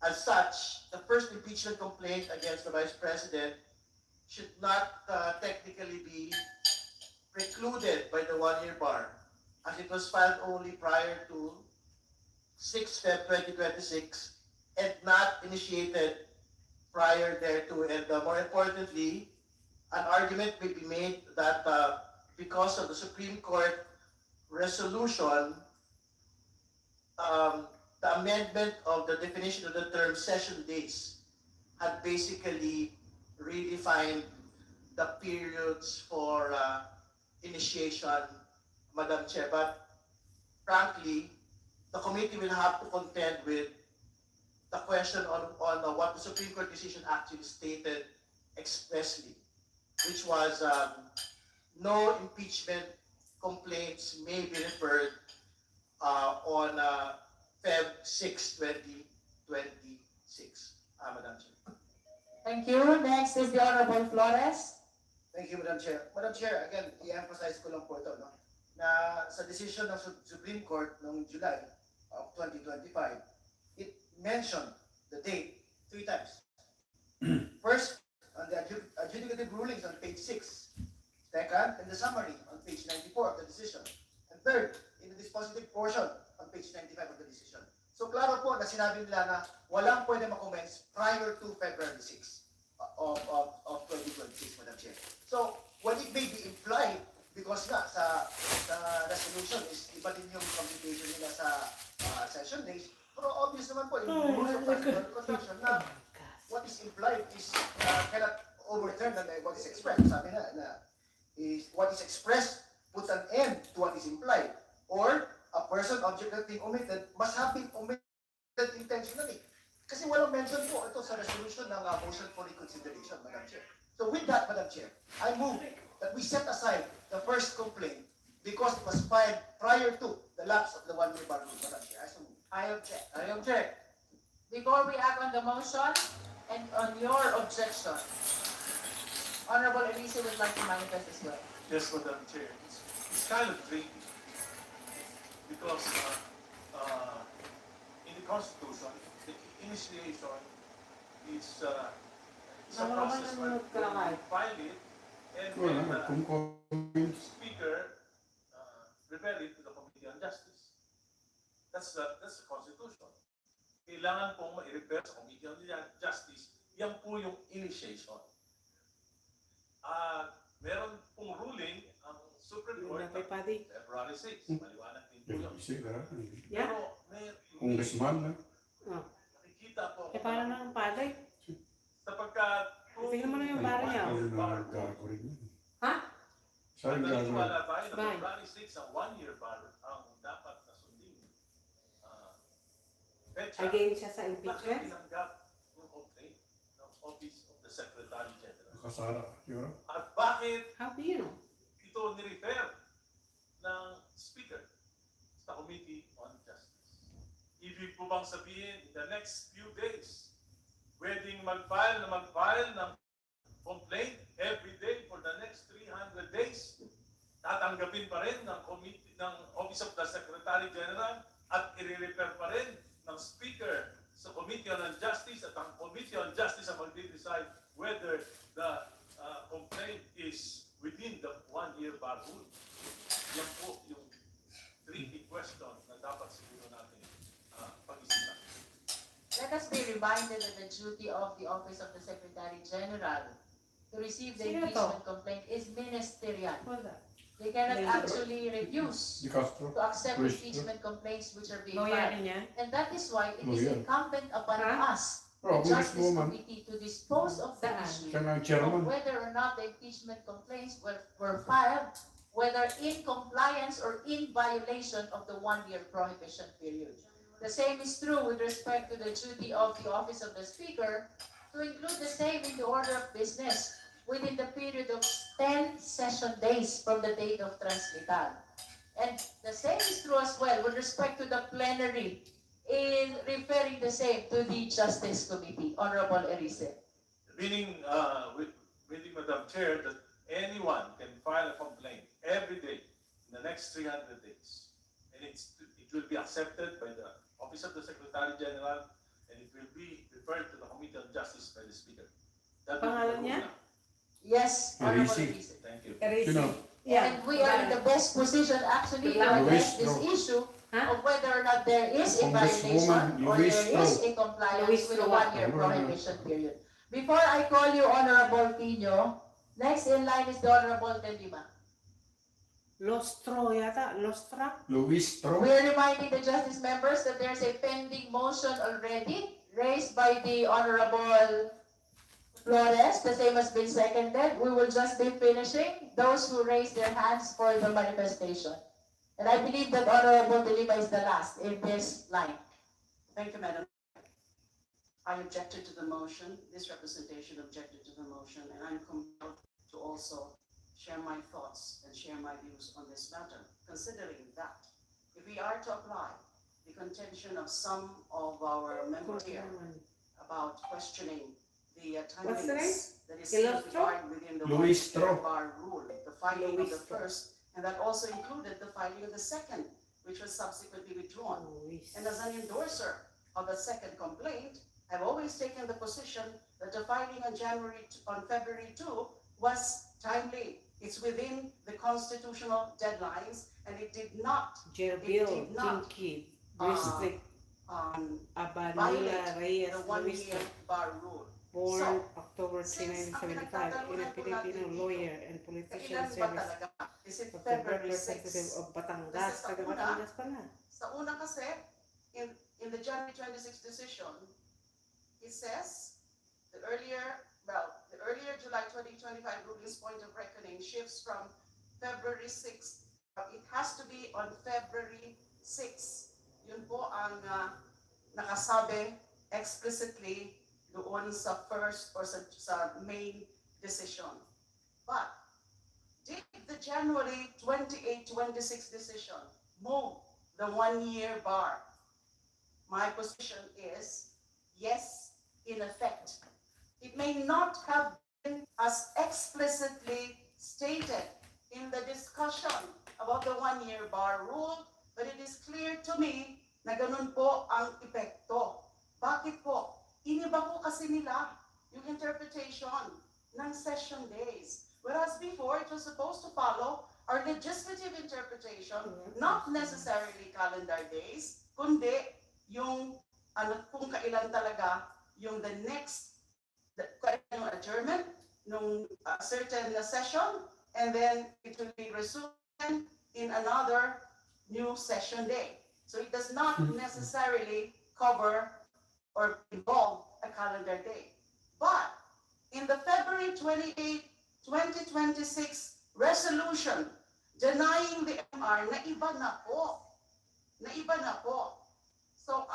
as such, the first impeachment complaint against the Vice President should not technically be precluded by the one-year bar, as it was filed only prior to 6 Feb 2026 and not initiated prior thereto. And more importantly, an argument may be made that because of the Supreme Court resolution, the amendment of the definition of the term session days had basically redefined the periods for initiation, Madam Chair. But frankly, the committee will have to contend with the question on what the Supreme Court decision actually stated expressly, which was no impeachment complaints may be referred on Feb 6, 2026. Madam Chair. Thank you. Next is the Honorable Flores. Thank you, Madam Chair. Madam Chair, again, i-emphasize ko lang po ito, no? Na sa decision ng Supreme Court noong July of 2025, it mentioned the date 3 times. First, on the adjudicative rulings on page 6. Second, in the summary on page 94 of the decision. And third, in the dispositive portion on page 95 of the decision. So klaro po na sinabi nila na walang pwede makommense prior to February 6 of 2026, Madam Chair. So, what it may be implied, because nga sa resolution is iba din yung computation nila sa session days, pero obvious naman po in the rules of construction na what is implied is cannot overturn what is expressed. Sabi na is what is expressed puts an end to what is implied. Or a person object that being omitted must have been omitted intentionally. Kasi walang mention po ito sa resolution ng motion for reconsideration, Madam Chair. So with that, Madam Chair, I move that we set aside the first complaint because it was filed prior to the lapse of the one-year bar rule, Madam Chair. I so move. I object. I object. Before we act on the motion, And on your objection, Honorable Elise would like to manifest as well. Yes, Madam Chair. It's kind of tricky because in the Constitution, the initiation is a process when you file it and then the Speaker refer it to the Committee on Justice. That's the Constitution. Kailangan pong ma-refer sa Committee on Justice. Yan po yung initiation. Meron pong ruling ang Supreme Court ng February 6. Maliwanag din po yun. Yeah. Pero may Congressman, nakikita po ako para na ang palay. sapagkat Tingnan mo na yung bar niya. Ha? Saan naniniwala tayo na Bye. February 6 ang 1-year bar ang dapat na sundin. Petsa, Again siya sa bakit impeachment? tinanggap yung complaint ng Office of the Secretary General? Kasara, yun. At bakit How do you know? ito nirefer ng Speaker sa Committee on Justice? Ibig po bang sabihin, in the next few days, pwedeng mag-file ng complaint every day for the next 300 days? Tatanggapin pa rin ng committee ng Office of the Secretary General at i-refer pa rin ng Speaker sa Committee on Justice at ang Committee on Justice ang mag-decide whether the complaint is within the 1-year bar rule. Yan po yung tricky question na dapat siguro natin pag-isipan. Let us be reminded that the duty of the Office of the Secretary General to receive the Sino to? impeachment complaint is ministerial. Wala. They cannot Lawyer. actually refuse Di Castro. to accept Luis, impeachment complaints which are being Lawyer filed. din yan? And that is why it is Lawyer. incumbent upon Ha? us, Oh, the Justice Congresswoman. Committee, to dispose of the Saan? issue Siya nga ang of chairman. whether or not the impeachment complaints were filed, whether in compliance or in violation of the 1-year prohibition period. The same is true with respect to the duty of the Office of the Speaker to include the same in the order of business within the period of 10 session days from the date of transmittal. And the same is true as well with respect to the plenary in referring the same to the Justice Committee, Honorable Erice. Meaning, with Madam Chair, that anyone can file a complaint every day in the next 300 days. And it will be accepted by the Office of the Secretary General and it will be referred to the Committee on Justice by the Speaker. That will be the Pangalan rule niya? now. Yes, Honorable Erice. Erice. Thank you. Sino? And we are in the best position actually to address this issue Huh? of whether or not there is a violation Congresswoman or there Luis is Tro. a compliance Luis with the Tro. 1-year prohibition period. Before I call you Honorable Tino, next in line is the Honorable De Lima. Lostro yata? Lostra? Luis Tro. We are reminding the justice members that there's a pending motion already raised by the Honorable Flores. The same has been seconded. We will just be finishing those who raise their hands for the manifestation. And I believe that Honorable De Lima is the last in this line. Thank you, Madam. I objected to the motion. This representation objected to the motion, and I'm compelled to also share my thoughts and share my views on this matter, considering that if we are to apply the contention of some of our members here about questioning the What's the timeliness that is Ilustro? safeguarded within the Luis one-year Tro. bar rule, the filing of the Luis Tro. first, and that also included the filing of the second, which was subsequently withdrawn. Luis. And as an endorser of the second complaint, I've always taken the position that the filing on February 2 was timely. It's within the constitutional deadlines, and it did not Jerbil, did not, Pinky, uh, District, Abanila violate Reyes, the Luis one-year Tro. bar rule. Born So, October 3, since ang 1975, in a pinagtatalunan po Filipino natin dito, lawyer and politician Kailan ba service talaga? Is it of the February representative 6? of Batangas. Kasi sa Taga una, Batangas pala. Sa una kasi, in the January 26 decision, it says the earlier July 2025 ruling's point of reckoning shifts from February 6. It has to be on February 6. Yun po ang nakasabi explicitly doon sa first or sa main decision. But did the January 28, 26 decision move the 1-year bar? My position is yes, in effect, It may not have been as explicitly stated in the discussion about the one-year bar rule, but it is clear to me na ganun po ang epekto. Bakit po? Iniba po kasi nila yung interpretation ng session days. Whereas before, it was supposed to follow our legislative interpretation, not necessarily calendar days, kundi yung kung kailan talaga yung the next yung adjournment nung certain session, and then it will be resumed in another new session day. So it does not necessarily cover or involve a calendar day. But in the February 28, 2026 resolution denying the MR, naiba na po. Naiba na po. So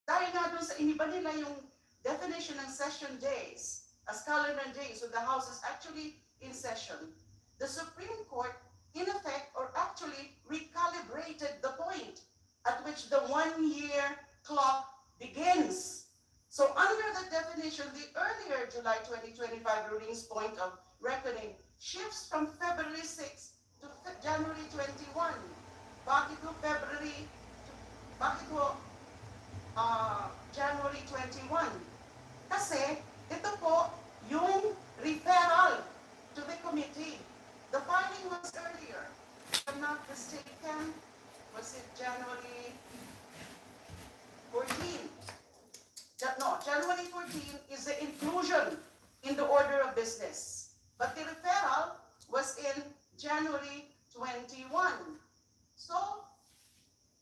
dahil nga doon sa iniba nila yung definition ng session days as calendar days when the House is actually in session, the Supreme Court in effect or actually recalibrated the point at which the one-year clock begins. So under the definition, the earlier July 2025 ruling's point of reckoning shifts from February 6 to January 21. Bakit ho January 21? Kasi ito po yung referral to the committee. The filing was earlier. If I'm not mistaken, was it January 14? No, January 14 is the inclusion in the order of business. But the referral was in January 21. So,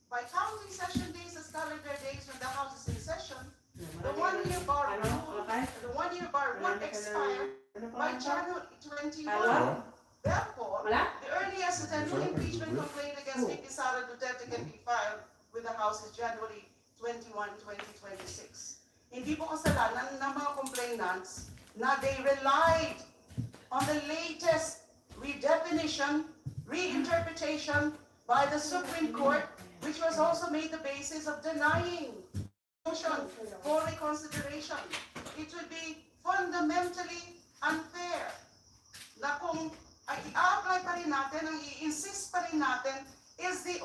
by counting session days as calendar days when the House is in session, the one-year bar would expire by January 21. Therefore, the earliest that a new impeachment complaint against VP Sara Duterte can be filed with the House is January 21, 2026. Hindi po kasalanan ng mga complainants na they relied on the latest redefinition, reinterpretation by the Supreme Court, which was also made the basis of denying motion for reconsideration. It would be fundamentally unfair na kung i-apply pa rin natin, ang i-insist pa rin natin is the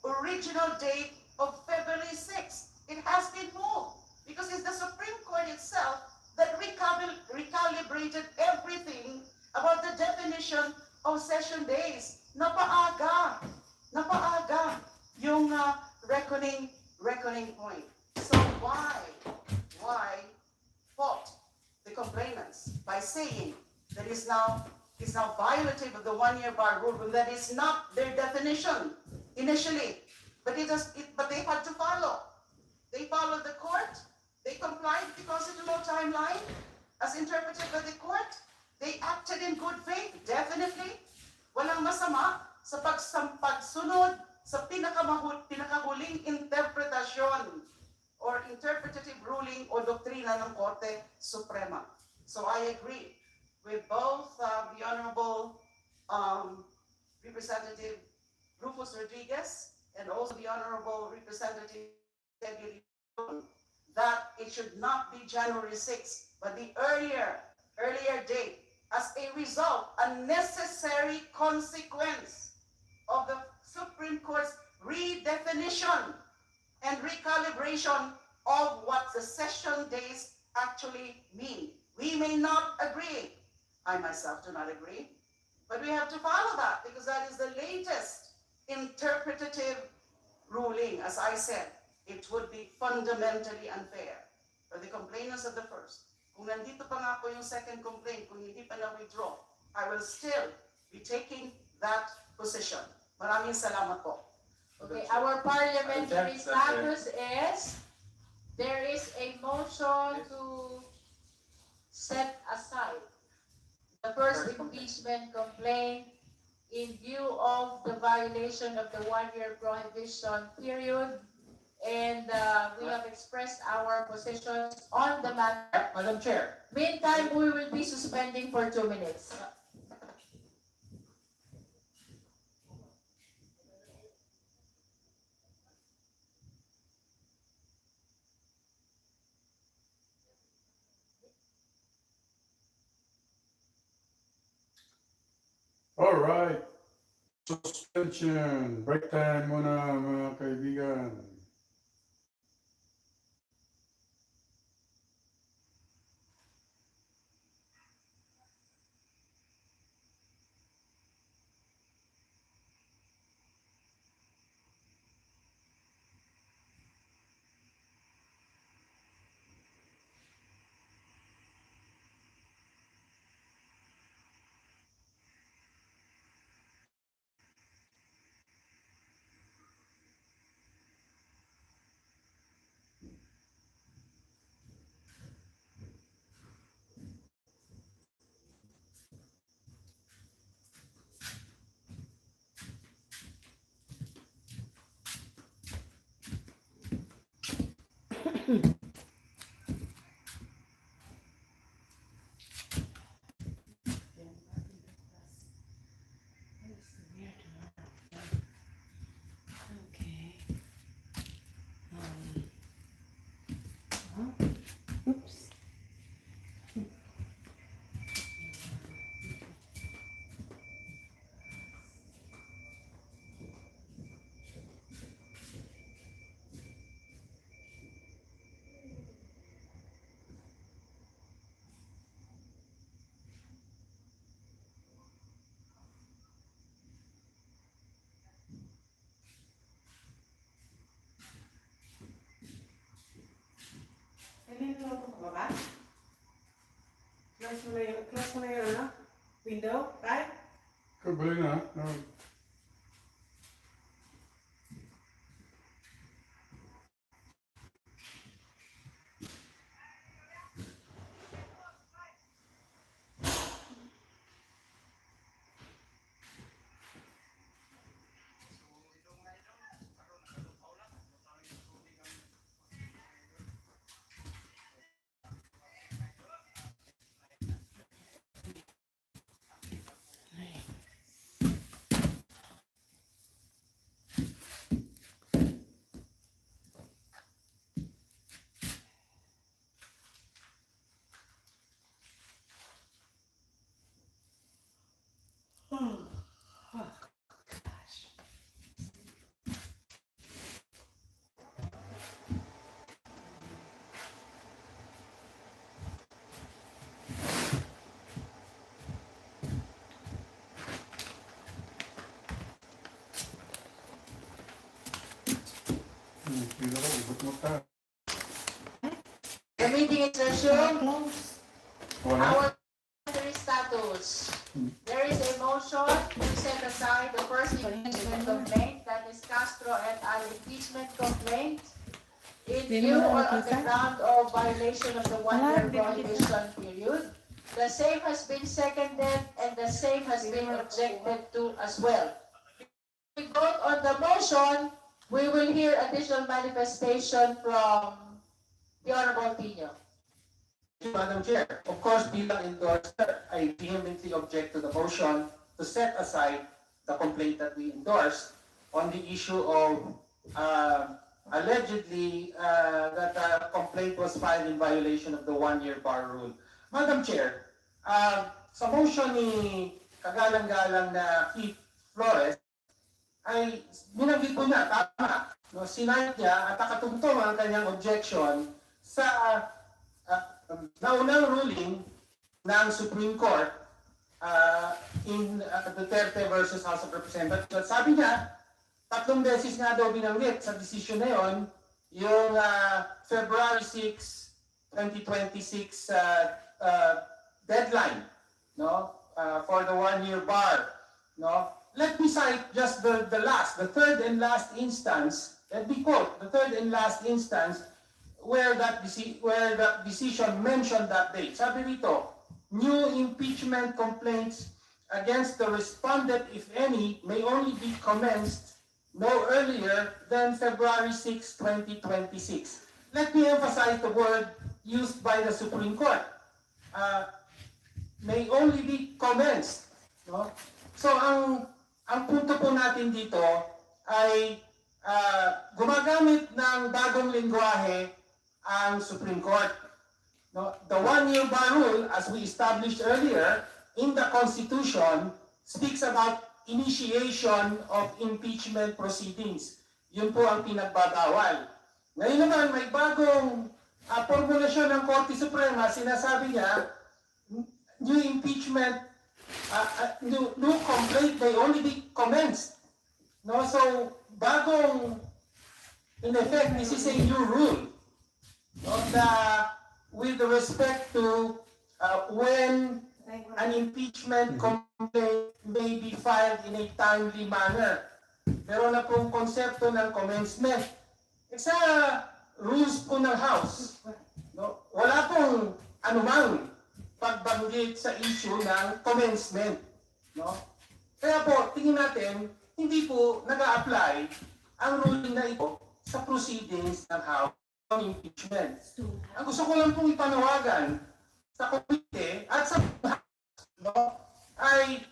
original date of February 6. It has been moved because it's the Supreme Court itself that recalibrated everything about the definition of session days. Napaaga yung reckoning point. So why fault the complainants by saying that is now violative of the one-year bar rule when that is not their definition initially, but they had to follow. They followed the court. They complied with the constitutional timeline as interpreted by the court. They acted in good faith, definitely. Walang masama sa pagsunod sa pinakahuling interpretasyon or interpretative ruling o doktrina ng Korte Suprema. So I agree with both the Honorable Representative Rufus Rodriguez and also the Honorable Representative that it should not be January 6, but the earlier date as a result, a necessary consequence of the Supreme Court's redefinition and recalibration of what the session days actually mean. We may not agree. I myself do not agree, but we have to follow that because that is the latest interpretative ruling. As I said, it would be fundamentally unfair for the complainants of the first. Kung nandito pa nga po yung second complaint, kung hindi pa na-withdraw, I will still be taking that position. Maraming salamat po. Okay, our parliamentary status is, there is a motion to set aside the first impeachment complaint in view of the violation of the one-year prohibition period. And we have expressed our positions on the matter. Madam Chair. Meantime, we will be suspending for 2 minutes. Alright. Suspension. Break time muna mga kaibigan. Okay. Oops. Nililoko ko ba ba? Close mo na yung ano? Window, right? Kabali na. No. The meeting is resumed. Wala. Our secretary status. There is a motion to set aside the first impeachment complaint, that is Castro et al. Impeachment complaint, in view or on the ground of violation of the one-year prohibition period. The same has been seconded and the same has been objected to as well. We vote on the motion, we will hear additional manifestation from the Honorable Pino. Madam Chair, of course, bilang endorser, I vehemently object to the motion to set aside the complaint that we endorsed on the issue of allegedly that a complaint was filed in violation of the one-year bar rule. Madam Chair, sa motion ni kagalang-galang na Keith Flores, ay binanggit ko niya, tama, no, sinayad niya at nakatungtong ang kanyang objection sa naunang ruling ng Supreme Court in Duterte versus House of Representatives. Sabi niya, 3 beses nga daw binanggit sa decision na yon, yung February 6, 2026 deadline, no, for the one-year bar, no. Let me cite just the third and last instance. Let me quote the third and last instance where that decision mentioned that date. Sabi rito, new impeachment complaints against the respondent, if any, may only be commenced no earlier than February 6, 2026. Let me emphasize the word used by the Supreme Court. May only be commenced. No? So ang punto po natin dito ay gumagamit ng bagong lengguwahe ang Supreme Court. No, the one-year bar rule, as we established earlier in the Constitution, speaks about initiation of impeachment proceedings. Yun po ang pinagbabawal. Ngayon naman, may bagong formulasyon ng Korte Suprema. Sinasabi niya, new impeachment, new complaint may only be commenced. No? So, bagong, in effect, this is a new rule. No? With respect to when an impeachment complaint may be filed in a timely manner. Meron na pong konsepto ng commencement. Sa rules po ng House, no, wala pong anumang pagbanggit sa issue ng commencement. No? Kaya po, tingin natin, hindi po nag-a-apply ang ruling na ito sa proceedings ng House on impeachment. Ang gusto ko lang pong ipanawagan sa komite at sa no, ay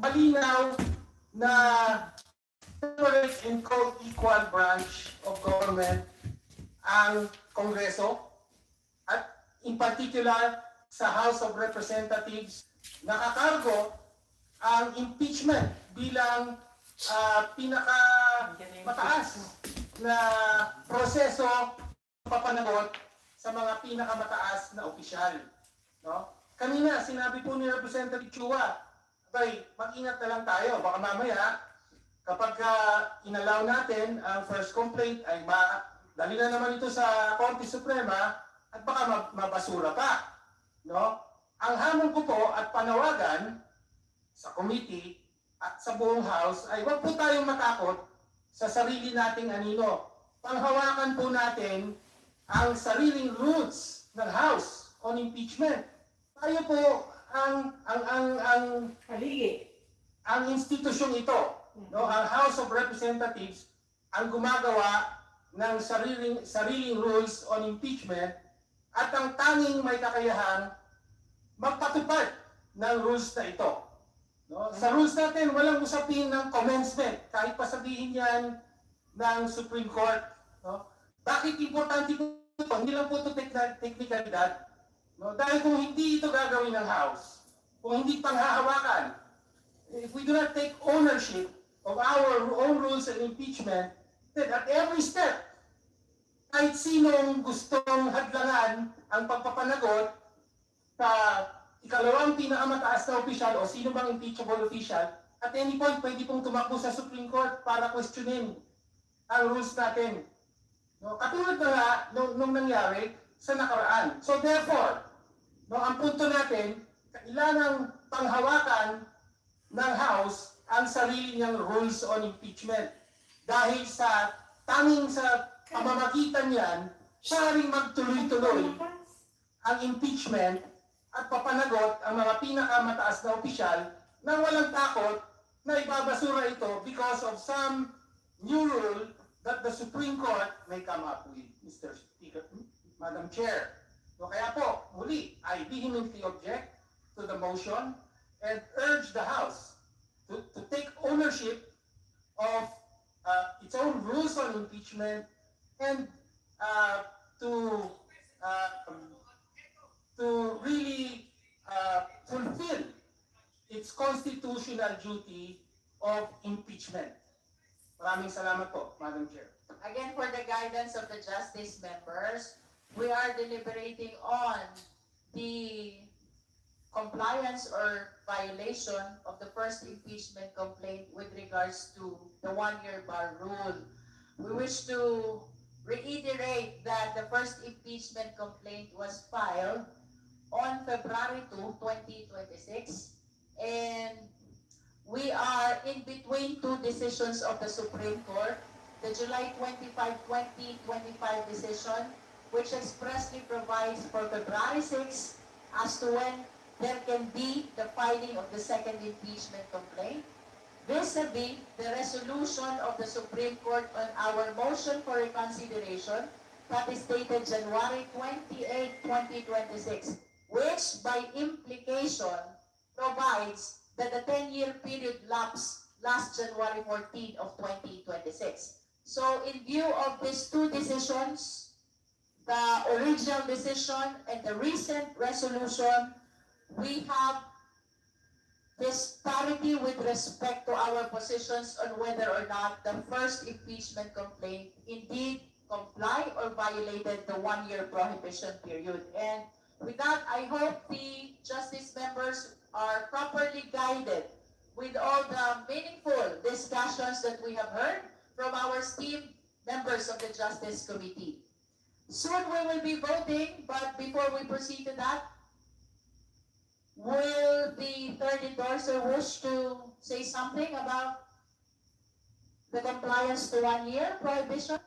malinaw na separate and co-equal branch of government ang Kongreso at in particular sa House of Representatives nakakargo ang impeachment bilang pinakamataas na proseso papanagot sa mga pinakamataas na opisyal. No? Kanina, sinabi po ni Representative Chua, mag-ingat na lang tayo. Baka mamaya, kapag inalaw natin ang first complaint, ay dali na naman ito sa Korte Suprema at baka mabasura pa. No? Ang hamon ko po at panawagan sa committee at sa buong House ay huwag po tayong matakot sa sarili nating anino. Panghawakan po natin ang sariling rules ng House on impeachment. Tayo po ang institusyong ito, no, ang House of Representatives ang gumagawa ng sariling rules on impeachment at ang tanging may kakayahang magpatupad ng rules na ito. No? Sa rules natin, walang usapin ng commencement, kahit pa sabihin yan ng Supreme Court. No? Bakit importante po ito? Hindi lang po ito teknikalidad. No? Dahil kung hindi ito gagawin ng House, kung hindi panghahawakan, if we do not take ownership of our own rules and impeachment, then at every step, kahit sinong gustong hadlangan ang pagpapanagot sa ikalawang pinakamataas na opisyal o sino bang impeachable official, at any point pwede pong tumakbo sa Supreme Court para questionin ang rules natin. No? Katulad na nga nung nangyari sa nakaraan. So therefore, no, ang punto natin, kailangang panghawakan ng House ang sarili niyang rules on impeachment. Dahil sa tanging sa pamamagitan niyan, siya ring magtuloy-tuloy ang impeachment at papanagot ang mga pinakamataas na opisyal na walang takot na ibabasura ito because of some new rule that the Supreme Court may come up with, Mr. Speaker, Madam Chair. So kaya po, muli, I vehemently object to the motion and urge the House to take ownership of its own rules on impeachment and to really fulfill its constitutional duty of impeachment. Maraming salamat po, Madam Chair. Again, for the guidance of the Justice members, we are deliberating on the compliance or violation of the first impeachment complaint with regards to the one-year bar rule. We wish to reiterate that the first impeachment complaint was filed on February 2, 2026, and we are in between two decisions of the Supreme Court, the July 25, 2025 decision, which expressly provides for February 6 as to when there can be the filing of the second impeachment complaint, vis-a-vis the resolution of the Supreme Court on our motion for reconsideration that is dated January 28, 2026, which by implication provides that the 10-year period lapsed last January 14 of 2026. So in view of these two decisions, the original decision and the recent resolution, we have disparity with respect to our positions on whether or not the first impeachment complaint indeed comply or violated the one-year prohibition period. And with that, I hope the justice members are properly guided with all the meaningful discussions that we have heard from our esteemed members of the Justice Committee. Soon we will be voting, but before we proceed to that, will the third endorser wish to say something about the compliance to 1 year prohibition?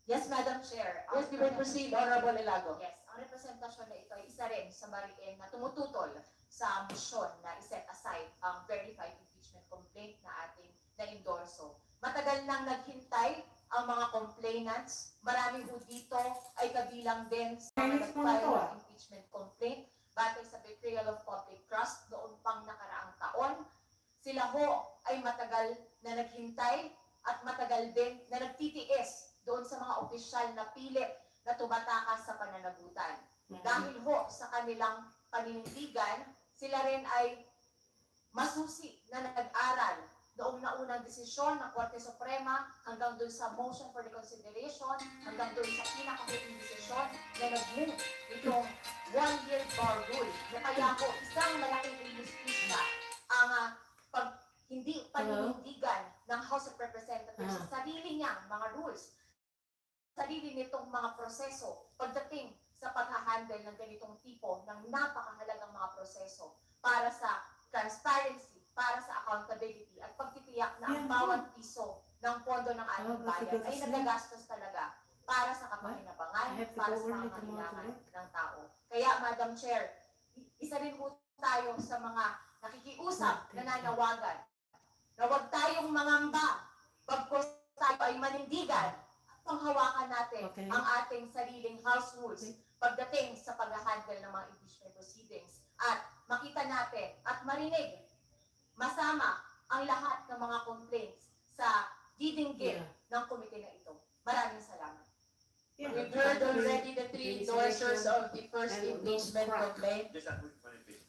Yes, Madam Chair. Yes, we will proceed, Honorable Ilago. Yes, ang representasyon na ito ay isa rin sa mariin na tumututol sa motion na iset aside ang verified impeachment complaint na ating na-endorso. Matagal nang naghintay ang mga complainants. Marami ho dito ay kabilang din sa mga nag-file ng impeachment complaint batay sa betrayal of public trust noong pang nakaraang taon. Sila ho ay matagal na naghintay at matagal din na nagtitiis doon sa mga opisyal na pilit na tumatakas sa pananagutan. Dahil ho sa kanilang paninindigan, sila rin ay masusi na nag-aral noong naunang desisyon ng Korte Suprema hanggang doon sa motion for reconsideration, hanggang doon sa pinakahuling desisyon na nag-move itong one-year bar rule. Na kaya po isang malaking injustisya ang hindi paninindigan ng House of Representatives sa sarili niyang mga rules, sarili nitong mga proseso pagdating sa pag-handle ng ganitong tipo ng napakahalagang mga proseso para sa transparency, para sa accountability at pagtitiyak na ang bawat piso ng pondo ng ating bayan ay nagagastos talaga para sa kapakinabangan, para sa mga kailangan ng tao. Kaya, Madam Chair, isa rin po tayo sa mga nakikiusap, nananawagan, na huwag tayong mangamba, bagkos tayo ay manindigan, panghawakan natin ang ating sariling house rules pagdating sa pag-handle ng mga impeachment proceedings at makita natin at marinig masama ang lahat ng mga complaints sa didinggit ng komite na ito. Maraming salamat. We've heard already the three endorsers of the first impeachment complaint.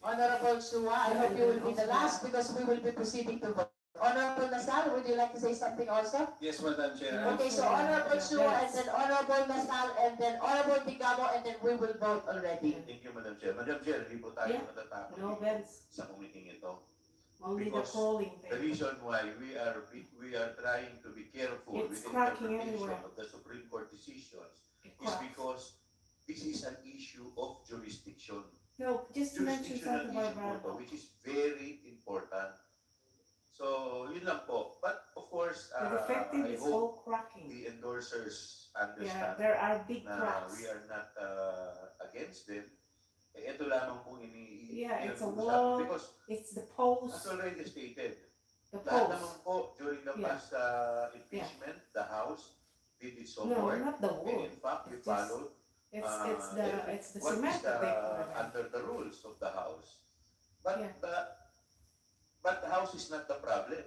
Honorable Chua, I hope you will be the last because we will be proceeding to vote. Honorable Nasal, would you like to say something also? Yes, Madam Chair. Okay, so Honorable Chua and then Honorable Nasal and then Honorable Tigamo and then we will vote already. Thank you, Madam Chair. Madam Chair, hindi po tayo Yeah. matatakot No, Vince. sa meeting ito. Only the Because polling The thing. reason why we are trying to be careful It's with the cracking interpretation everywhere. of the Supreme Court decisions It is cracks. because this is an issue of jurisdiction. No, just to mention Jurisdictional something about issue po to, Bravo. which is very important. So, yun lang po. But of course, The defective I is hope all cracking. the endorsers Yeah, understand there are big na cracks. we are not against them. Eh, ito lamang po Yeah, it's a pinag-uusapan. law. Because It's the post, as already stated, the lahat post. naman po during the Yeah. past impeachment, the House did its No, homework. not the And wall. in fact, we It's just- followed It's uh, the what is cement that they put on. under the rules of the House. But Yeah. But the House is not the problem.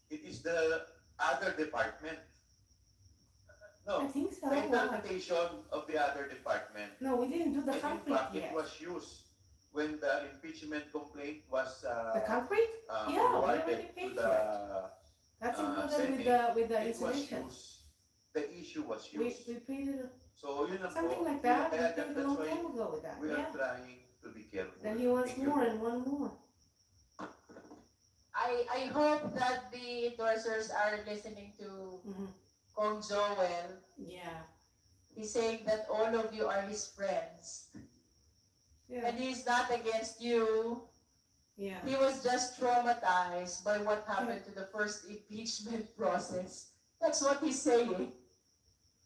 It is the other department. I No, think so. the interpretation of the other department. No, we didn't do the And in concrete fact, it yet. was used when the impeachment complaint was The concrete? Yeah, we already forwarded to paid the for That's included with the it was insulation. used. The issue was We used. paid it, So yun lang po. something like that. We Kaya paid a that's long why time ago with that. we are Yeah. trying to be careful. Then he wants Thank you. more and one more. I hope that the endorsers are listening to Mhm. Kong Joel. Yeah. He's saying that all of you are his friends. Yeah. And he's not against you. Yeah. He was just traumatized by what happened to the first impeachment process. That's what he's saying.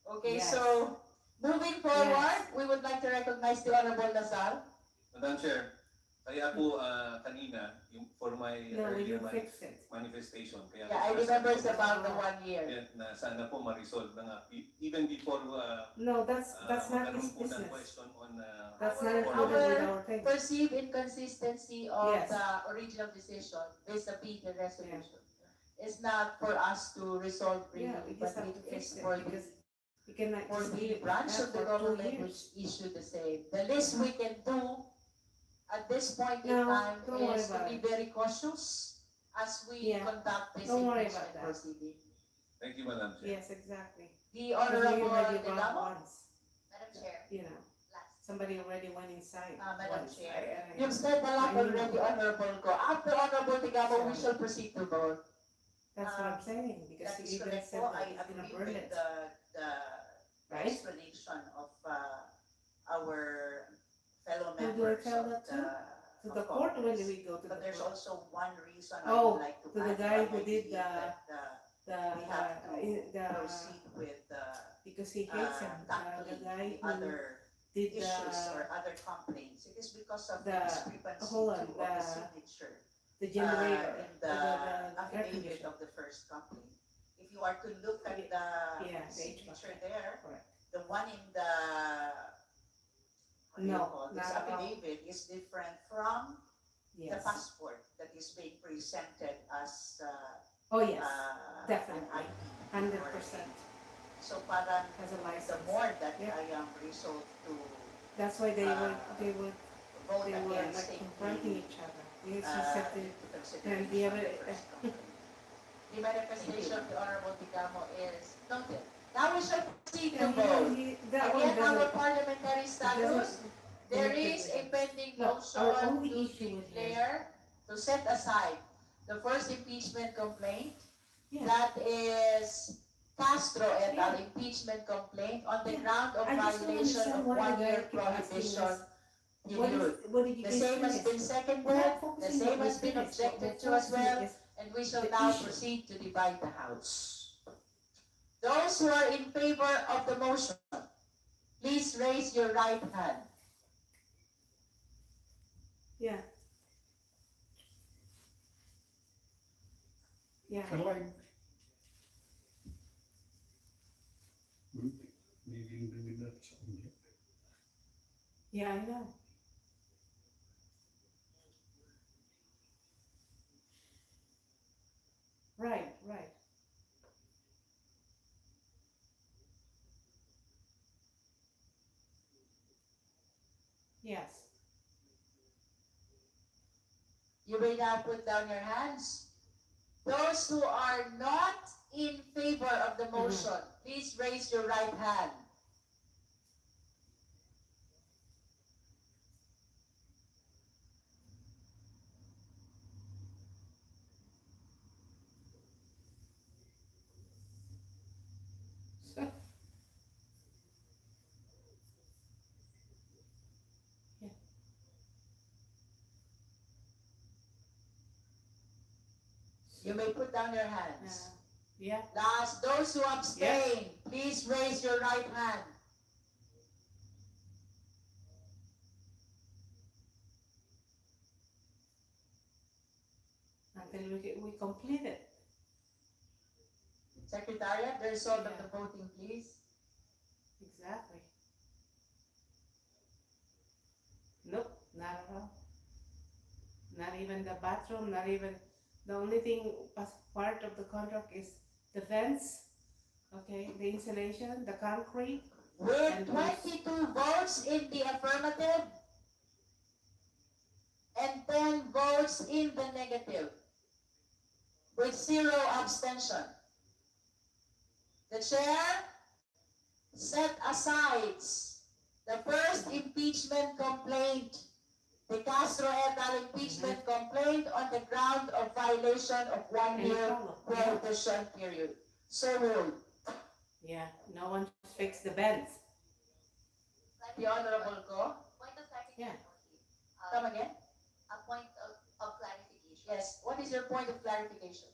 Okay, Yes. so moving forward, we would like to recognize the Honorable Nasal. Madam Chair, kaya po kanina, yung for my No, we earlier didn't fix it. manifestation, kaya Yeah, I remember it's about the 1 year. na sana po ma-resolve na nga, even before No, that's not his magkaroon po ng business. question on That's not Our- included with our thing. Perceived inconsistency of Yes. the original decision vis-a-vis the resolution. It's not for us to resolve Yeah, we really, but just have to it fix is it for the because you cannot for just the leave it branch like of the that for 2 government years. which issued the same. The least we can do at this point in No, time don't worry is to about be it. very cautious as we Yeah, conduct this don't worry impeachment about that. proceeding. Thank you, Madam Chair. Yes, exactly. The Because we Honorable already got Delamo, once, Madam Chair, you know, last. somebody already went inside. Madam once. Chair. I- You've said a lot I know. already, Honorable Go. After Honorable Delamo, we Sorry. shall proceed to vote. That's what I'm saying, because That he is even correct said po. that I he's gonna agree burn with it, the right? explanation of our fellow Who do I members tell of that the To the of court, when Congress. do we go to the But there's court? also one reason I Oh, would like to to the add guy why who I did believe the- that we have to the, proceed with because he hates him, the tackling guy the who other did issues the, or other complaints. It is because of the the- discrepancy hold on, too of the the- signature the generator, in the the air affidavit conditioner. of the first complaint. If you are to look at the Yeah, the signature HVAC. there, Correct. the one in the what do you No, call this not at all. affidavit is different from the Yes. passport that is being presented as Oh, yes, an definitely. ID. 100% So parang has a the license. more that Yeah. I am resolved to That's why they were, vote they were against like taking confronting each other. Because he said to, into consideration and the other- the first complaint. The manifestation of the Honorable Delamo is noted. Now we shall proceed to and vote. that one Again, our doesn't, parliamentary status, doesn't there connect is with a it. pending No, our motion only to issue with him- declare, to set aside the first impeachment complaint. Yeah. That is Castro et al. Yeah. Impeachment complaint on the Yeah. ground of I just don't violation understand of why the 1 guy year keep asking prohibition us, period. what did you The guys same has finish? been We're seconded, not the focusing same on has been finish. objected What to we're as well, focusing is and we shall the now issue. proceed to divide the House. Those who are in favor of the motion, please raise your right hand. Yeah. Yeah, yeah, I know. Right, right. Yes. You may now put down your hands. Those who are not in favor of the motion, please raise your right hand. So, You may put down your hands. yeah, Last, those who abstain, please raise your right hand. until we complete it. Secretariat, the result of Yeah. the voting, please. Exactly. Nope, not at all. Not even the bathroom, not even, the only thing as part of the contract is the fence, okay, the insulation, the concrete. With And 22 votes in the affirmative and 10 votes in the negative, with 0 abstention. The chair set aside the first impeachment complaint, the Castro et al. Impeachment complaint on the ground of violation of 1 Any year problem? prohibition period. So moved. Yeah, no one fixed the vents. The Honorable Go. Point of clarification. Yeah. only. Come again? A point of clarification. Yes. What is your point of clarification?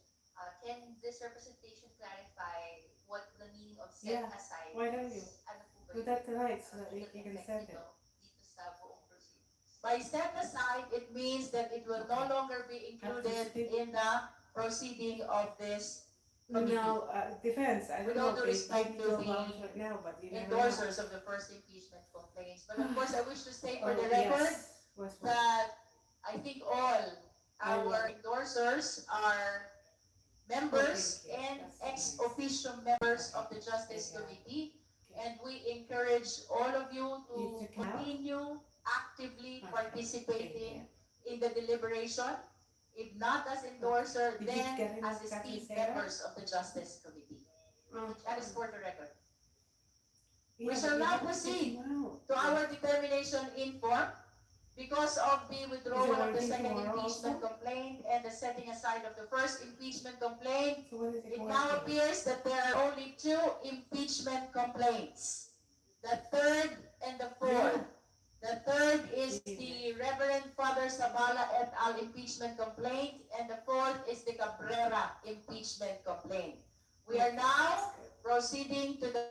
Can this representation clarify what the meaning of set Yeah. aside Why don't you? is? Ano po ba Do yun? that tonight so that you It'll can affect send it. dito sa buong proceedings. By set aside, it means that it will no longer be included in the proceeding of this committee. Now, defense, I With don't all know due if they respect need to to the vouch right now, but you never know. endorsers of the first impeachment complaints. But of course, I wish to state for Oh, the record yes. Westwood. that I think all our endorsers are members Okay, okay. and That's ex officio members of the Justice Okay, yeah. Committee. Okay. And we encourage all of you You to took it out? continue actively Okay. participating in the deliberation? If not as endorser, Did you then get him, as Cathy esteemed Sarah? members of the Justice Committee. That is for the record. Yeah, We shall but you now have to proceed take him out. To our determination in form, because of the withdrawal of the working second tomorrow impeachment also? complaint and the setting aside of the first impeachment complaint, So when is it it now working? appears that there are only two impeachment complaints. The third and the fourth. The third is the Reverend Father Sabala et al. Impeachment complaint, and the fourth is the Cabrera impeachment complaint. We are now proceeding to the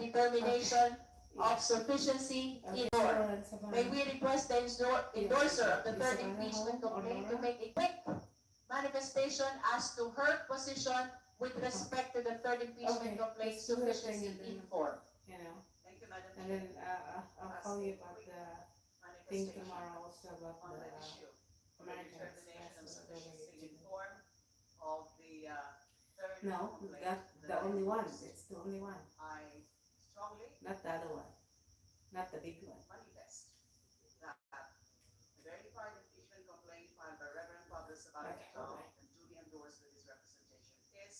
determination of sufficiency in court. May we request the endorser of the third impeachment complaint to make a quick manifestation as to her position with respect to the third impeachment Okay, complaint let's do that sufficiency thing and then- in form. You know, Thank you, Madam and Chair. then I'll call you about the thing tomorrow also about On the the issue of the American determination of Express. sufficiency in form of the third No, complaint. that's the only one. It's the only one, I strongly not the other one, not the big one. manifest that the verified impeachment complaint filed by Reverend Father Sabala Okay, et al. okay. and duly endorsed with his representation is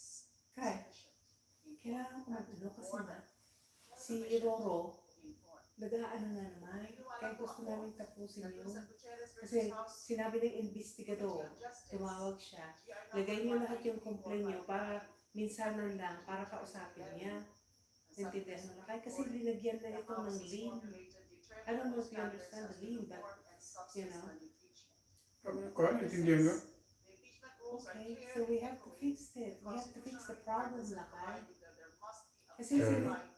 Kaya, sufficient in kailangan ko form. mag-ano kasi More na than si sufficient Roro, in form. nag-aano na naman. Kaya gusto namin tapusin Sa yun. Gutierrez versus Kasi House sinabi ng investigador, Committee on Justice, tumawag siya, GR number lagay niyo lahat yung 19459, complaint niyo para minsanan lang, para kausapin niya. Naintindihan mo na? Kahit kasi linagyan na ito ng lien. I don't know if you understand the lien, but, you know. Intindihan ko. Okay, so we have to fix it. We have to fix the problem, lakay. Kasi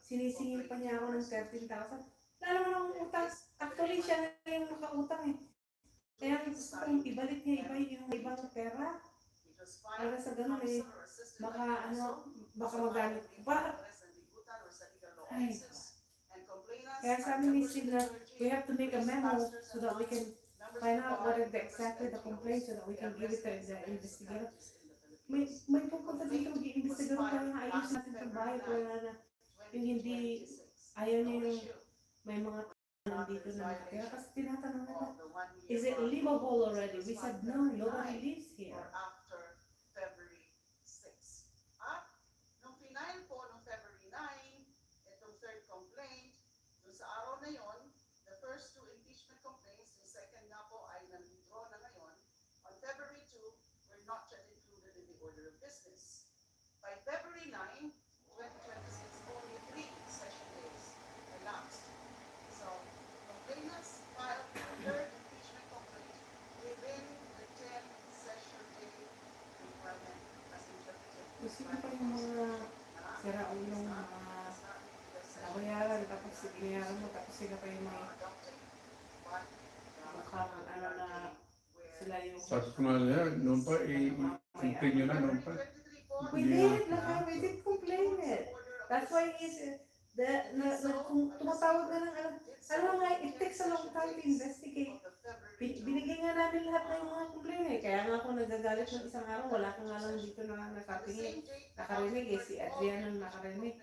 sinisingil pa niya ako ng 13,000. Lalo mo ng utang. Actually, siya na yung nakautang eh. Kaya gusto kong ibalik niya iba yung ibang pera. Para sa ganun eh, baka magamit ko pa. Ay, kaya sabi ni Steve na we have to make a memo so that we can find out what is exactly the complaint so that we can give it to the investigator. May pupunta dito mag-investigator para nga ayos natin sa bahay para na yung hindi ayaw niya yung may mga nandito na nakatira kasi tinatanong nila, is it livable already? We said no, nobody lives here. Or after February 6. At nung final po, nung February 9, itong third complaint, dun sa araw na yon, the first two impeachment complaints, yung second nga po ay nag-withdraw na ngayon, on February 2, were not yet included in the order of business. By February 9, 2026, only 3 session days elapsed. So, complainants filed the third impeachment complaint within the 10 session day requirement as interpreted. Gusto ko pa yung mga siraulong mga nabayaran tapos binayaran mo tapos sila pa yung mga mukhang ano na sila yung Sabi ko nga niya, noon pa, i-complain nyo na noon pa. we did, lakay, we did complain it. That's why he's kung tumatawag na lang, alam nga, it takes a long time to investigate. Binigyan nga namin lahat ng mga complaint eh. Kaya nga ako nagagalit ng isang araw, wala ka nga lang dito na nakarinig eh, si Adrian ang nakarinig.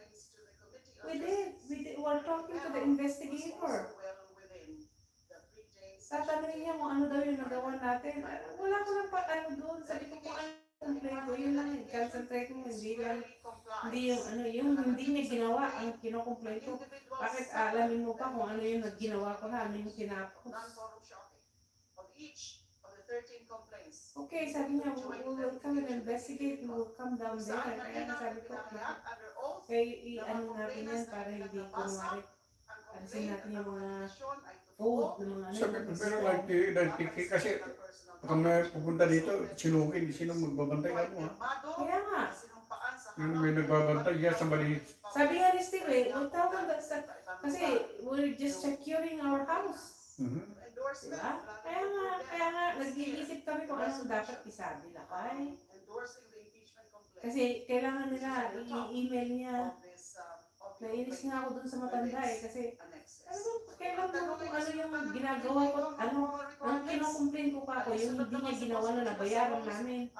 We did, we're talking to the investigator. Tatanungin niya kung ano daw yung nagawa natin. Wala ko lang pa, ano doon, sabi ko kung ano yung complaint ko, yun lang, concentrate mo, hindi yung ano, yung hindi niya ginawa, ang kinocomplaint ko. Bakit alamin mo pa kung ano yung nagginawa ko na, ano yung tinapos. Of each of the 13 complaints. Okay, sabi niya, we will come and investigate, we will come down there. Kaya sabi ko, kaya i-ano natin yan para hindi kunwari. Alisin natin yung mga food, ng mga ano. Pero like, kasi baka may pupunta dito, sinugin, sino magbabantay ako ha? Kaya nga. Yung may nagbabantay, yes, somebody, Sabi nga ni Steve, we'll tell them that, kasi we're just securing our house. Diba? Kaya nga, nag-iisip kami kung anong dapat isabi lakay. Kasi kailangan nila i-email niya. Nainis nga ako dun sa matanda eh, kasi kailangan mo kung ano yung ginagawa ko, ang kinocomplain ko pa ako, yung hindi niya ginawa na nabayaran namin.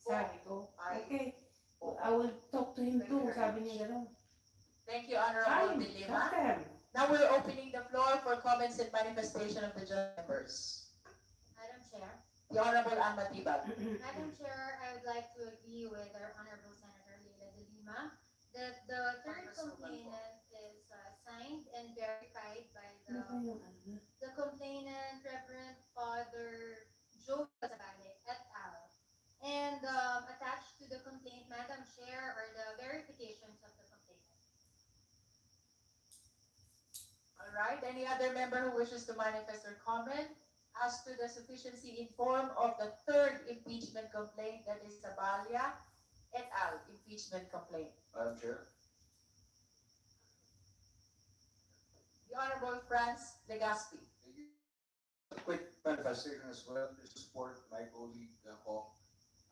Sabi ko, okay, I will talk to him too, sabi niya gano'n. Thank you, Honorable Fine, De Lima. got them. Now we're opening the floor for comments and manifestation of the joint members. Madam Chair. The Honorable Ann Matibag. Madam Chair, I would like to agree with our Honorable Senator Leila de Lima that the third complainant is signed and verified by the complainant, Reverend Father Joe Zabale et al. And attached to the complaint, Madam Chair, are the verifications of the complainant. All right, any other member who wishes to manifest their comment as to the sufficiency in form of the third impeachment complaint, that is Zabalia et al. Impeachment complaint? Madam Chair. The Honorable Franz Legaspi. A quick manifestation as well to support my colleague Pong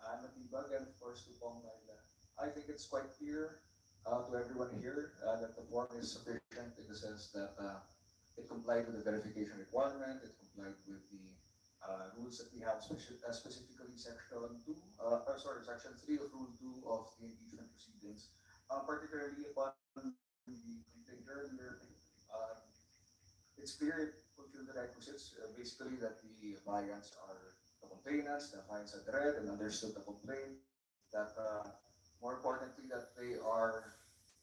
Matibag and of course to Pong Naila. I think it's quite clear to everyone here that the form is sufficient in the sense that it complied with the verification requirement, it complied with the rules that we have, specifically section 3 of Rule 2 of the impeachment proceedings, particularly upon the complaint earlier. It's clear it fulfilled the requisites, basically that the clients are the complainants, the clients had read and understood the complaint, that more importantly that they are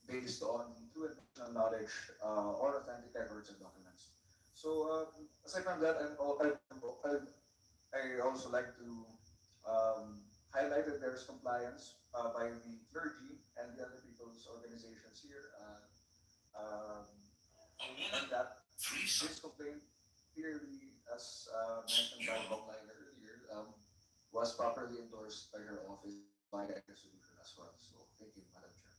based on true and personal knowledge or authentic records and documents. So aside from that, I also like to highlight that there is compliance by the clergy and the other people's organizations here. And that this complaint clearly, as mentioned by Bob Liner earlier, was properly endorsed by her office by a resolution as well. So thank you, Madam Chair.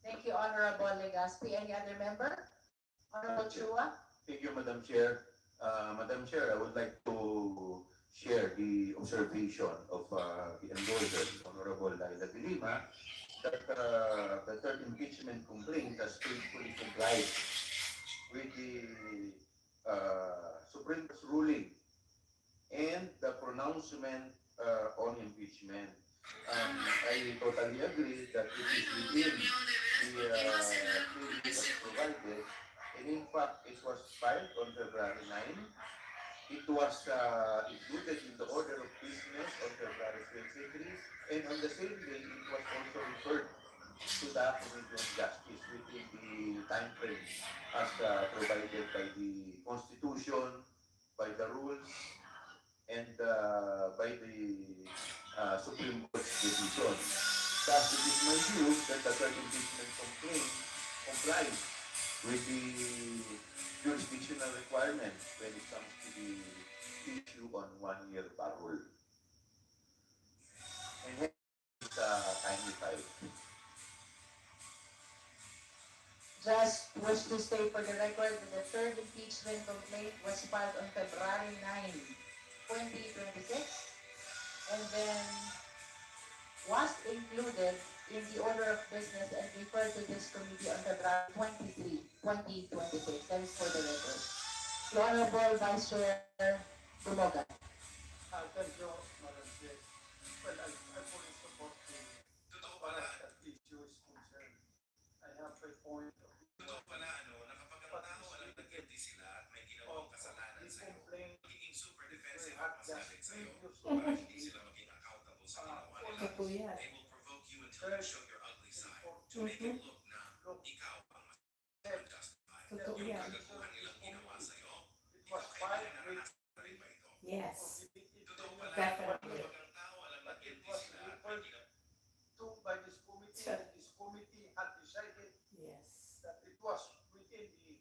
Thank you, Honorable Legaspi. Any other member? Honorable Chua? Thank you, Madam Chair. Madam Chair, I would like to share the observation of the endorser, Honorable Laila de Lima, that the third impeachment complaint has faithfully complied with the Supreme Court's ruling and the pronouncement on impeachment. I totally agree that it is within the period that's provided, and in fact, it was filed on February 9. It was included in the order of business on February 23, and on the same day, it was also referred to the Committee on Justice within the time frame as provided by the Constitution, by the rules, and by the Supreme Court's decision. Thus, it is my view that the third impeachment complaint complies with the jurisdictional requirements when it comes to the issue on 1-year parole. And hence, it's timely filed. Just wish to state for the record that the third impeachment complaint was filed on February 9, 2026, and then was included in the order of business and referred to this committee on February 23, 2026. That is for the record. The Honorable Vice Chair Dumogan. Thank you, Madam Chair. Well, I fully support the that issue is concerned. I have a point of Totoo pala, nakapag ang tao, alam na guilty sila at may ginawang kasalanan sa'yo. Magiging super defensive at masalit sa'yo para hindi sila maging accountable sa ginawa nila. Totoo yan. They will provoke you until you show your ugly side to make it look na ikaw ang mas justified. Totoo Yung yan. kagaguhan nilang ginawa sa'yo, it was ikaw filed kailangan with naranasan rin ba ito? Yes. Totoo pala, Definitely. kapag ang tao, alam na But it guilty was sila at may referred ginawang to by this committee, and this committee had decided Yes. that it was within the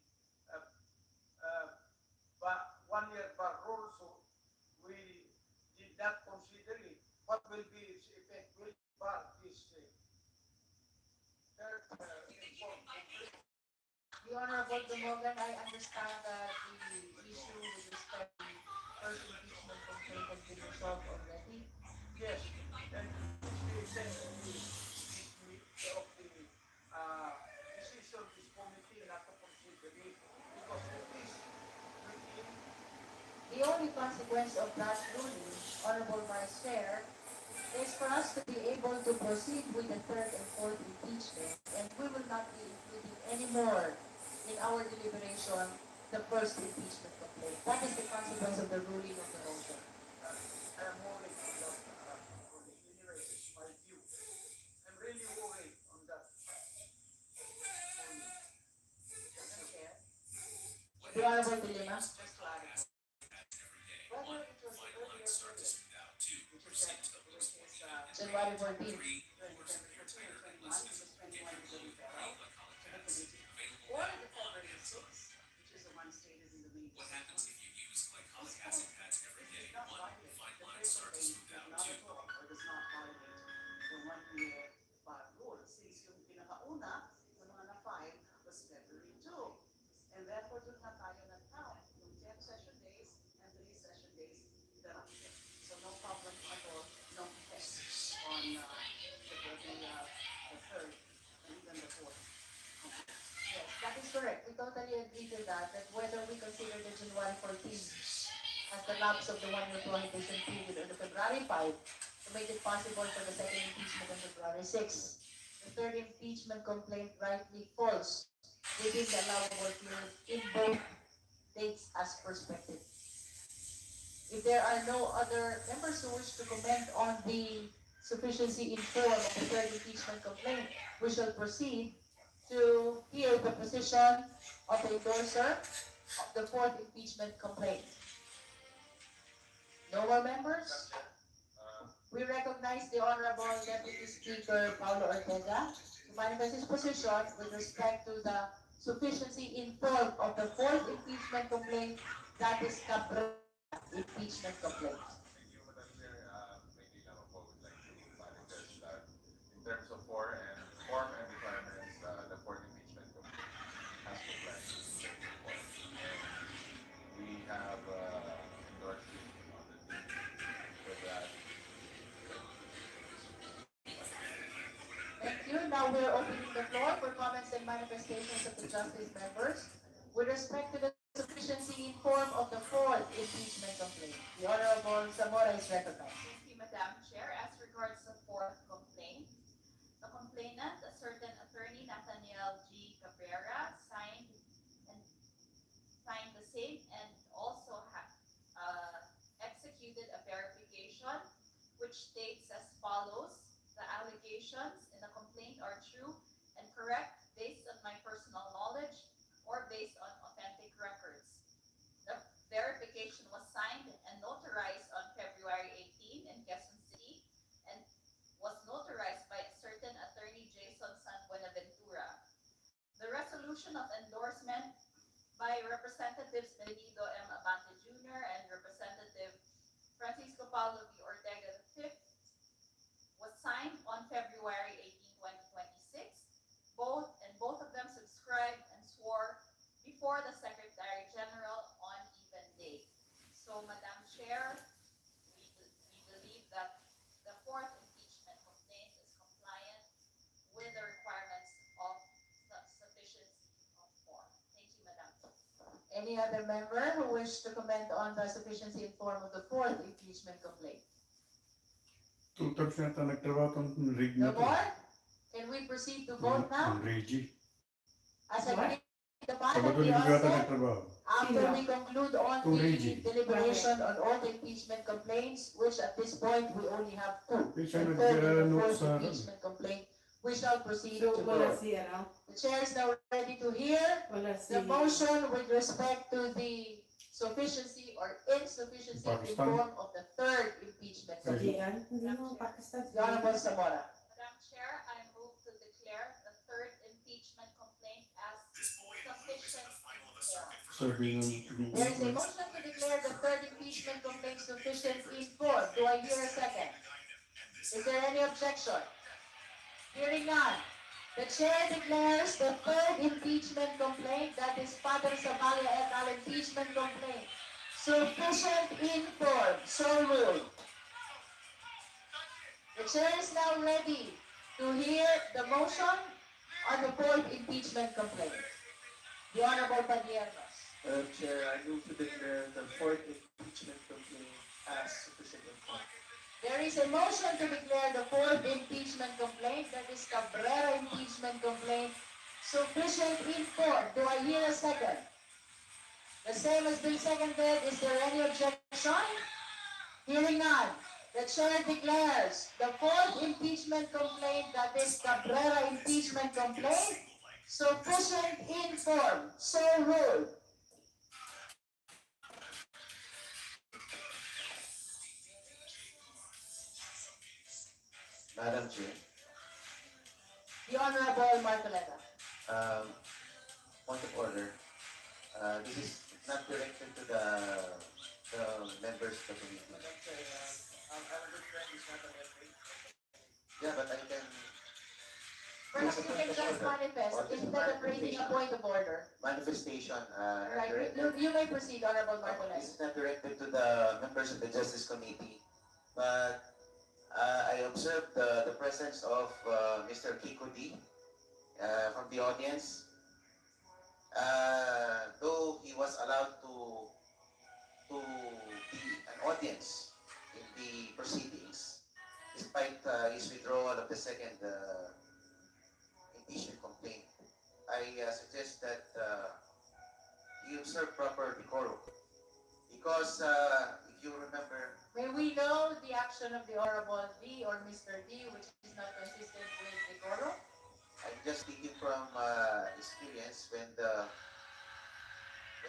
1-year bar rule, so we did not consider it. What will be its effect? Will bar this third informed complaint? The Honorable Dumogan, I understand that the issue with respect to first impeachment complaint has been resolved already. Yes, and it's the extent of the decision of this committee not to consider it, because it is within. The only consequence of that ruling, Honorable Vice Chair, is for us to be able to proceed with the third and fourth impeachment, and we will not be including any more in our deliberation the first impeachment complaint. What is the consequence of the ruling of the motion? I am worried on that, anyway, it's my view. I'm really worried on that. Madam Chair, The Honorable Dilima. just clarify. Whether it was the earlier verdict, which is that, which is, January 14. 2021, which is 21 is the referral to the committee, or the February 6th, which is the one stated in the main. What happens if you use glycolic acid pads every day? Does not One, violate fine the lines first start to complaint, smooth does out. not Two, at all, or does not violate the 1 year bar rule, since yung pinakauna, yung mga na-file, was February 2. And therefore, doon na tayo nag-count, yung 10 session days and 3 session days thereafter. So no problem at all, no effect on the third and even the fourth. Yes, that is correct. We totally agree to that, that whether we consider the January 14 as the lapse of the 1 year prohibition period or the February 5 to make it possible for the second impeachment on February 6. The third impeachment complaint rightly falls within the allowable period in both dates as perspective. If there are no other members who wish to comment on the sufficiency in form of the third impeachment complaint, we shall proceed to hear the position of the endorser of the fourth impeachment complaint. No more members? We recognize the Honorable Deputy Speaker Paulo Ortega to manifest his position with respect to the sufficiency in form of the fourth impeachment complaint, that is Cabrera impeachment complaint. Thank you, Madam Chair. Maybe lang ako would like to manifest that in terms of form and requirements, the fourth impeachment complaint has complied with the form. And we have endorsed it on the team for that. Thank you. Now we're opening the floor for comments and manifestations of the justice members with respect to the sufficiency in form of the fourth impeachment complaint. The Honorable Zamora is recognized. Thank you, Madam Chair. As regards the fourth complaint, the complainant, a certain attorney Nathaniel G. Cabrera, signed the same and also executed a verification which states as follows: the allegations in the complaint are true and correct based on my personal knowledge or based on authentic records. The verification was signed and notarized on February 18 in Quezon City and was notarized by a certain attorney Jason San Buenaventura. The resolution of endorsement by Representatives Benito M. Abante Jr. and Representative Francisco Paulo V. Ortega V was signed on February 18, 2026. Both of them subscribed and swore before the Secretary General on even date. So, Madam Chair, we believe that the fourth impeachment complaint is compliant with the requirements of the sufficiency of form. Thank you, Madam. Any other member who wish to comment on the sufficiency in form of the fourth impeachment complaint? Two-thirds na ito nagtrabaho itong rig No na ito. more? Can we proceed to vote now? Ang Reggie. As I read the ballot, Sabado the hindi ko yata onset, nagtrabaho. after we conclude on Kung the Reggie. deliberation on all the impeachment complaints, which at this point we only have two. Eh, siya The third and the nag-note fourth sa impeachment complaint, we shall proceed So, to wala vote. si, ano? The chair is now ready to hear Wala si... the motion with respect to the sufficiency or insufficiency in Pakistan. form of the third impeachment complaint. Yan, hindi mo, Pakistan. The Honorable Zamora. Madam Chair, I move to declare the third impeachment complaint as sufficient in form. Sabi ng There is a motion to declare the third impeachment complaint sufficient in form. Do I hear a second? Is there any objection? Hearing none. The chair declares the third impeachment complaint, that is Pater Savalle et al. Impeachment complaint, sufficient in form. So ruled. The chair is now ready to hear the motion on the fourth impeachment complaint. The Honorable Padiernos. Madam Chair, I move to declare the fourth impeachment complaint as sufficient in form. There is a motion to declare the fourth impeachment complaint, that is Cabrera impeachment complaint, Sufficient informed. Do I hear a second? The same has been seconded. Is there any objection? Hearing none. The chair declares the fourth impeachment complaint, that is Cabrera impeachment complaint, sufficient informed. So ruled. Madam Chair, The Honorable Marcoleta. point of order. This is not directed to the members of the committee. Madam Chair, our good friend is not an FA. Yeah, but I can Perhaps you can just manifest instead of raising a point of order. manifestation. Right, directed- you may proceed, Honorable Marcoleta. This is not directed to the members of the Justice Committee, but I observed the presence of Mr. Kiko D from the audience. Though he was allowed to be an audience in the proceedings, despite his withdrawal of the second impeachment complaint, I suggest that he observe proper decorum. Because if you remember, May we know the action of the Honorable D or Mr. D, which is not consistent with decorum? I'm just speaking from experience when the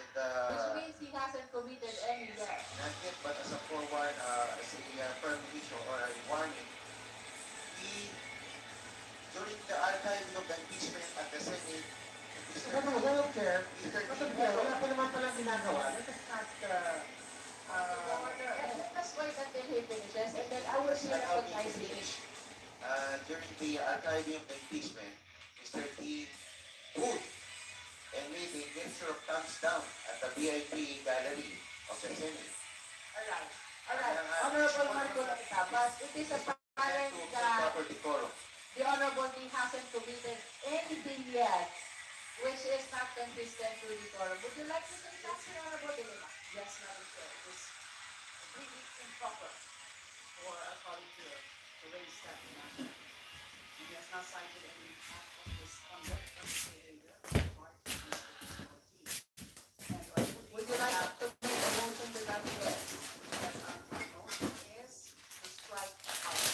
Which means he hasn't committed any yet. not yet, but as a forward, as a permission or a warning, during the archiving of the impeachment at the Senate, Madam Chair, Mr. Madam Chair, wala pa naman palang ginagawa. Let us not, Let's wait until he finishes and then I will be allow me to recognizing it. finish. During the archiving of the impeachment, Mr. T would and made a gesture of thumbs down at the VIP gallery of the Senate. Alright, Honorable Marcoleta, but it is apparent To that proper decorum. the Honorable D hasn't committed anything yet, which is not consistent with decorum. Would you like to say something, Honorable D? Yes, Madam Chair, it is completely improper for a colleague to raise that matter. He has not cited any act of misconduct as stated in the report of Mr. Ortiz. And Would you like to make a motion to that effect? our motion is to strike out.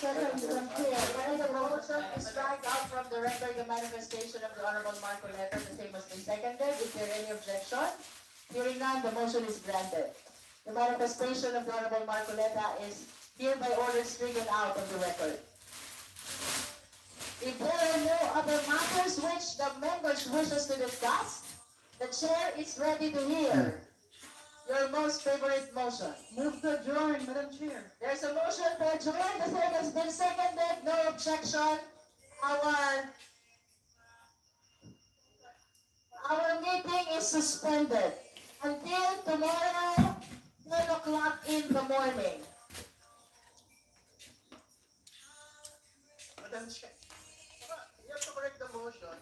Second, Madam Chair, there is a motion to strike out from the record the manifestation of the Honorable Marcoleta. The same has been seconded. Is there any objection? Hearing none, the motion is granted. The manifestation of the Honorable Marcoleta is hereby ordered stricken out of the record. If there are no other matters which the members wishes to discuss, the chair is ready to hear your most favorite motion. Move to adjourn, Madam Chair. There's a motion to adjourn. The same has been seconded. No objection. Our meeting is suspended until tomorrow, 10 o'clock in the morning. Madam Chair, you have to correct the motion.